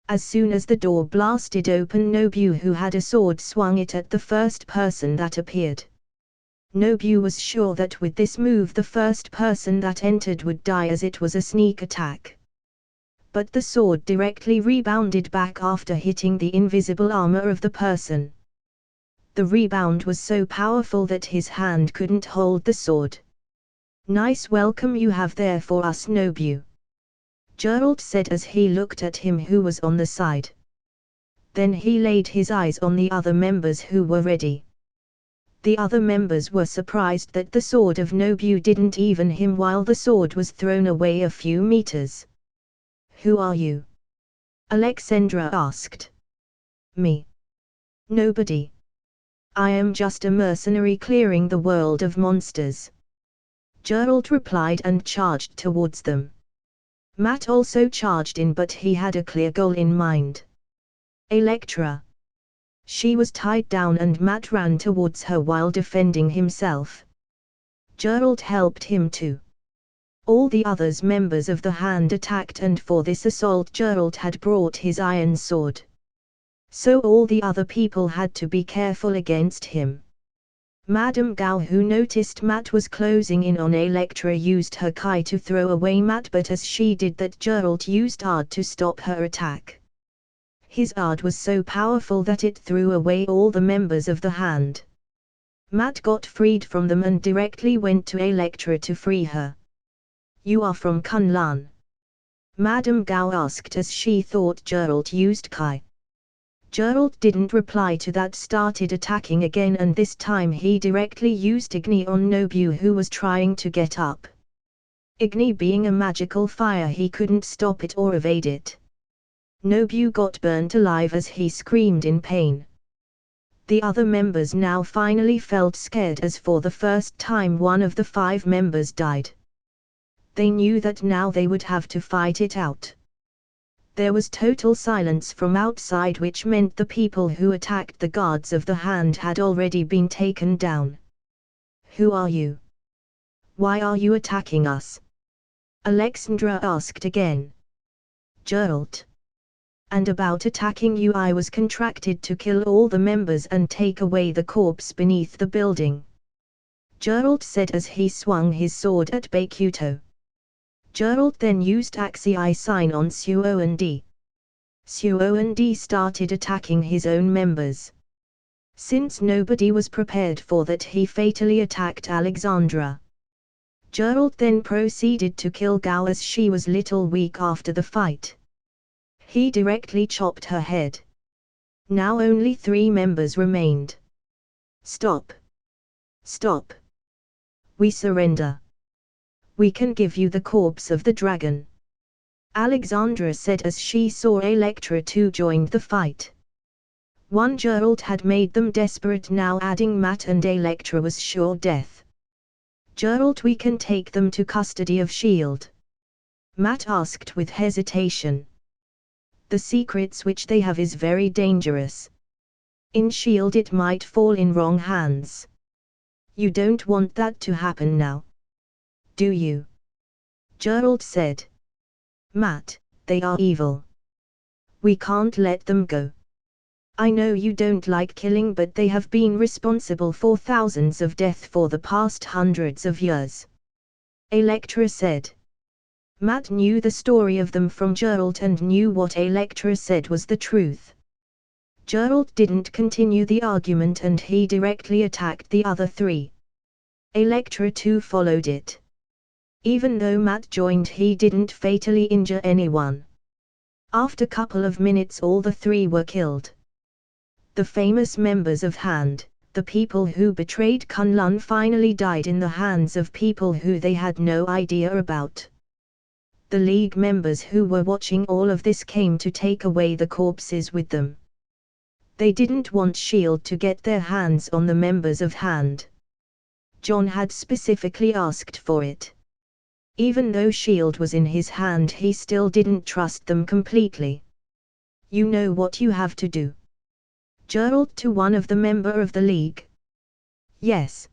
As soon as the door blasted open, Nobu, who had a sword, swung it at the first person that appeared. Nobu was sure that with this move the first person that entered would die as it was a sneak attack. But the sword directly rebounded back after hitting the invisible armor of the person. The rebound was so powerful that his hand couldn't hold the sword. "Nice welcome you have there for us, Nobu," Geralt said as he looked at him who was on the side. Then he laid his eyes on the other members who were ready. The other members were surprised that the sword of Nobu didn't even him while the sword was thrown away a few meters. "Who are you?" Alexandra asked. "Me. Nobody. I am just a mercenary clearing the world of monsters," Gerald replied and charged towards them. Matt also charged in, but he had a clear goal in mind. Electra. She was tied down and Matt ran towards her while defending himself. Gerald helped him too. All the others members of the Hand attacked, and for this assault Gerald had brought his iron sword. So all the other people had to be careful against him. Madame Gao, who noticed Matt was closing in on Electra, used her Kai to throw away Matt, but as she did that Gerald used Ard to stop her attack. His Ard was so powerful that it threw away all the members of the Hand. Matt got freed from them and directly went to Electra to free her. "You are from Kunlun?" Madame Gao asked as she thought Gerald used Kai. Gerald didn't reply to that, started attacking again, and this time he directly used Igni on Nobu, who was trying to get up. Igni being a magical fire, he couldn't stop it or evade it. Nobu got burnt alive as he screamed in pain. The other members now finally felt scared as for the first time one of the 5 members died. They knew that now they would have to fight it out. There was total silence from outside, which meant the people who attacked the guards of the Hand had already been taken down. "Who are you? Why are you attacking us?" Alexandra asked again. "Gerald. And about attacking you, I was contracted to kill all the members and take away the corpse beneath the building," Gerald said as he swung his sword at Bakuto. Gerald then used Axii sign on Suo-and-D. Suo-and-D started attacking his own members. Since nobody was prepared for that, he fatally attacked Alexandra. Gerald then proceeded to kill Gao as she was little weak after the fight. He directly chopped her head. Now only 3 members remained. "Stop! Stop! We surrender. We can give you the corpse of the dragon," Alexandra said as she saw Electra too joined the fight. One Gerald had made them desperate, now adding Matt and Electra was sure death. "Gerald, we can take them to custody of S.H.I.E.L.D. Matt asked with hesitation. "The secrets which they have is very dangerous. In S.H.I.E.L.D. it might fall in wrong hands. You don't want that to happen now, do you?" Gerald said. "Matt, they are evil. We can't let them go. I know you don't like killing, but they have been responsible for thousands of deaths for the past hundreds of years," Electra said. Matt knew the story of them from Gerald and knew what Electra said was the truth. Gerald didn't continue the argument and he directly attacked the other 3. Electra too followed it. Even though Matt joined, he didn't fatally injure anyone. After couple of minutes all the 3 were killed. The famous members of Hand, the people who betrayed Kunlun, finally died in the hands of people who they had no idea about. The League members who were watching all of this came to take away the corpses with them. They didn't want S.H.I.E.L.D. to get their hands on the members of Hand. John had specifically asked for it. Even though S.H.I.E.L.D. was in his hand, he still didn't trust them completely. "You know what you have to do?" Gerald to one of the member of the League. "Yes,"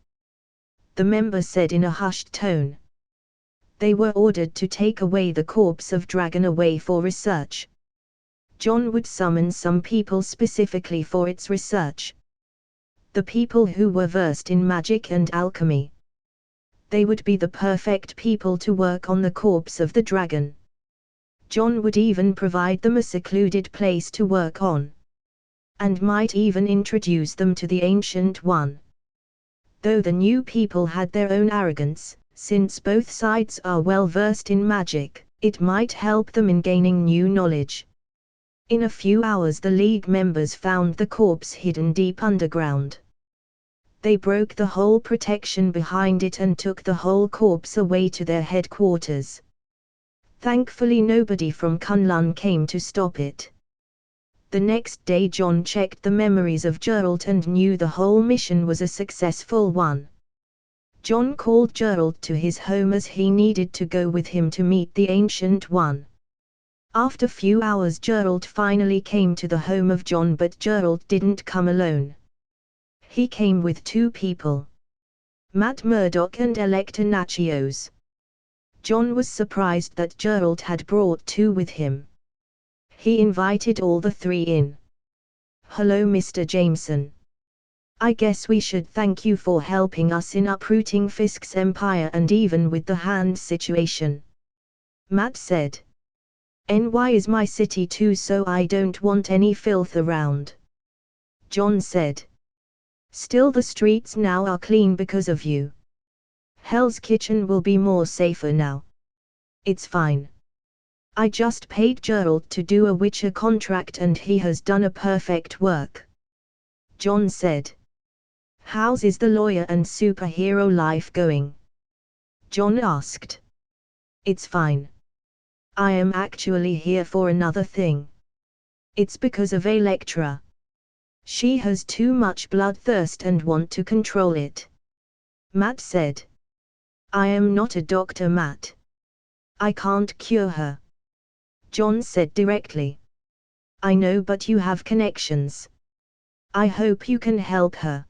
the member said in a hushed tone. They were ordered to take away the corpse of dragon away for research. John would summon some people specifically for its research. The people who were versed in magic and alchemy. They would be the perfect people to work on the corpse of the dragon. John would even provide them a secluded place to work on. And might even introduce them to the Ancient One. Though the new people had their own arrogance, since both sides are well versed in magic, it might help them in gaining new knowledge. In a few hours the League members found the corpse hidden deep underground. They broke the whole protection behind it and took the whole corpse away to their headquarters. Thankfully nobody from Kunlun came to stop it. The next day John checked the memories of Geralt and knew the whole mission was a successful one. John called Geralt to his home as he needed to go with him to meet the Ancient One. After few hours Geralt finally came to the home of John, but Geralt didn't come alone. He came with two people. Matt Murdock and Elector Nachios. John was surprised that Geralt had brought two with him. He invited all the three in. "Hello Mr. Jameson. I guess we should thank you for helping us in uprooting Fisk's empire and even with the hand situation," Matt said. "NY is my city too, so I don't want any filth around," John said. "Still, the streets now are clean because of you. Hell's Kitchen will be more safer now. It's fine. I just paid Geralt to do a Witcher contract and he has done a perfect work," John said. "How's is the lawyer and superhero life going?" John asked. "It's fine. I am actually here for another thing. It's because of Electra. She has too much bloodthirst and want to control it," Matt said. "I am not a doctor, Matt. I can't cure her," John said directly. "I know, but you have connections. I hope you can help her.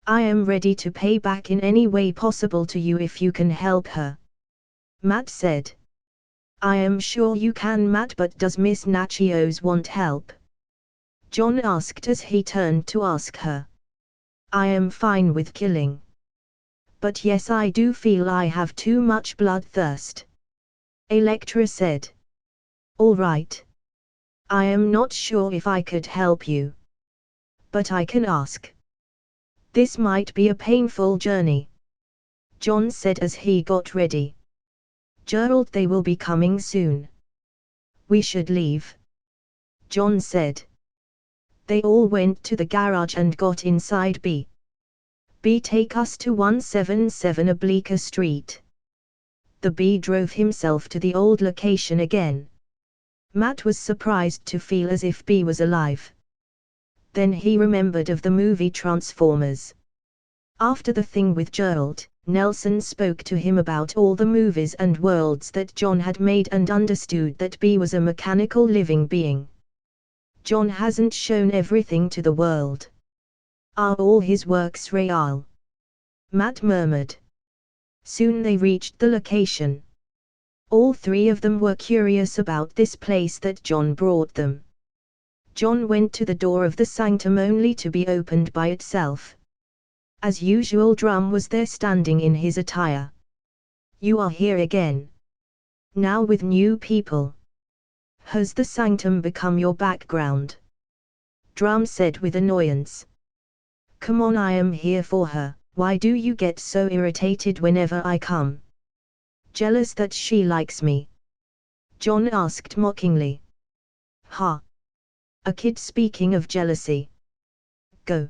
I am ready to pay back in any way possible to you if you can help her," Matt said. "I am sure you can, Matt, but does Miss Nachios want help?" John asked as he turned to ask her. "I am fine with killing. But yes, I do feel I have too much bloodthirst," Electra said. "All right. I am not sure if I could help you. But I can ask. This might be a painful journey," John said as he got ready. "Geralt, they will be coming soon. We should leave," John said. They all went to the garage and got inside. B. Take us to 177 Oblique Street." The B drove himself to the old location again. Matt was surprised to feel as if B was alive. Then he remembered of the movie Transformers. After the thing with Geralt, Nelson spoke to him about all the movies and worlds that John had made and understood that B was a mechanical living being. John hasn't shown everything to the world. Are all his works real? Matt murmured. Soon they reached the location. All three of them were curious about this place that John brought them. John went to the door of the sanctum only to be opened by itself. As usual, Drum was there standing in his attire. "You are here again. Now with new people. Has the sanctum become your background?" Drum said with annoyance. "Come on, I am here for her. Why do you get so irritated whenever I come? Jealous that she likes me?" John asked mockingly. "Ha! A kid speaking of jealousy. Go.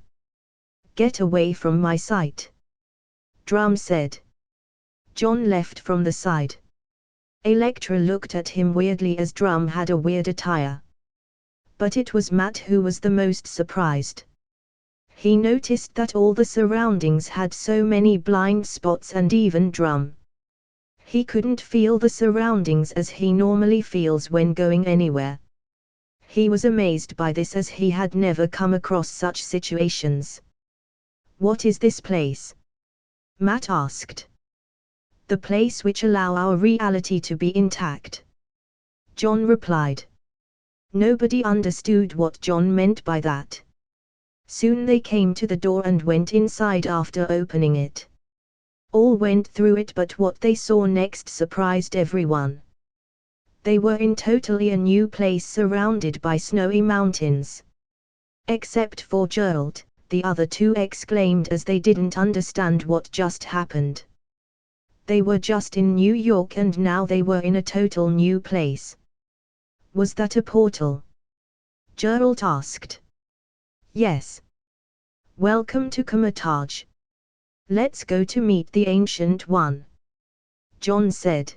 Get away from my sight," Drum said. John left from the side. Electra looked at him weirdly as Drum had a weird attire. But it was Matt who was the most surprised. He noticed that all the surroundings had so many blind spots, and even Drum. He couldn't feel the surroundings as he normally feels when going anywhere. He was amazed by this as he had never come across such situations. "What is this place?" Matt asked. "The place which allow our reality to be intact," John replied. Nobody understood what John meant by that. Soon they came to the door and went inside after opening it. All went through it, but what they saw next surprised everyone. They were in totally a new place surrounded by snowy mountains. Except for Geralt, the other two exclaimed as they didn't understand what just happened. They were just in New York and now they were in a total new place. Was that a portal? Geralt asked. Yes. Welcome to Kamatage. Let's go to meet the Ancient One. John said.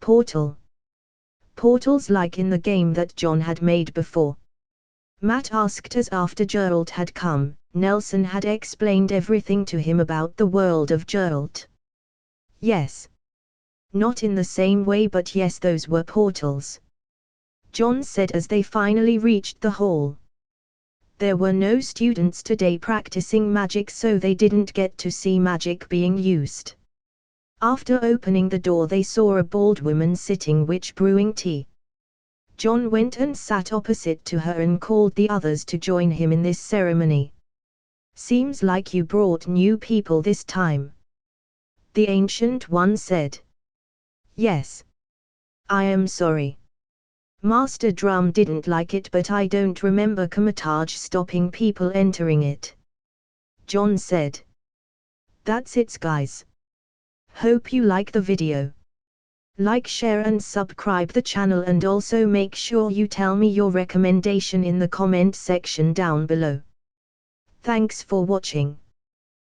Portal. Portals like in the game that John had made before. Matt asked as after Geralt had come, Nelson had explained everything to him about the world of Geralt. Yes. Not in the same way, but yes, those were portals. John said as they finally reached the hall. There were no students today practicing magic, so they didn't get to see magic being used. After opening the door, they saw a bald woman sitting brewing tea. John went and sat opposite to her and called the others to join him in this ceremony. Seems like you brought new people this time. The Ancient One said. Yes. I am sorry. Master Drum didn't like it, but I don't remember Kamatage stopping people entering it. John said. That's it, guys. Hope you like the video. Like, share and subscribe the channel, and also make sure you tell me your recommendation in the comment section down below. Thanks for watching.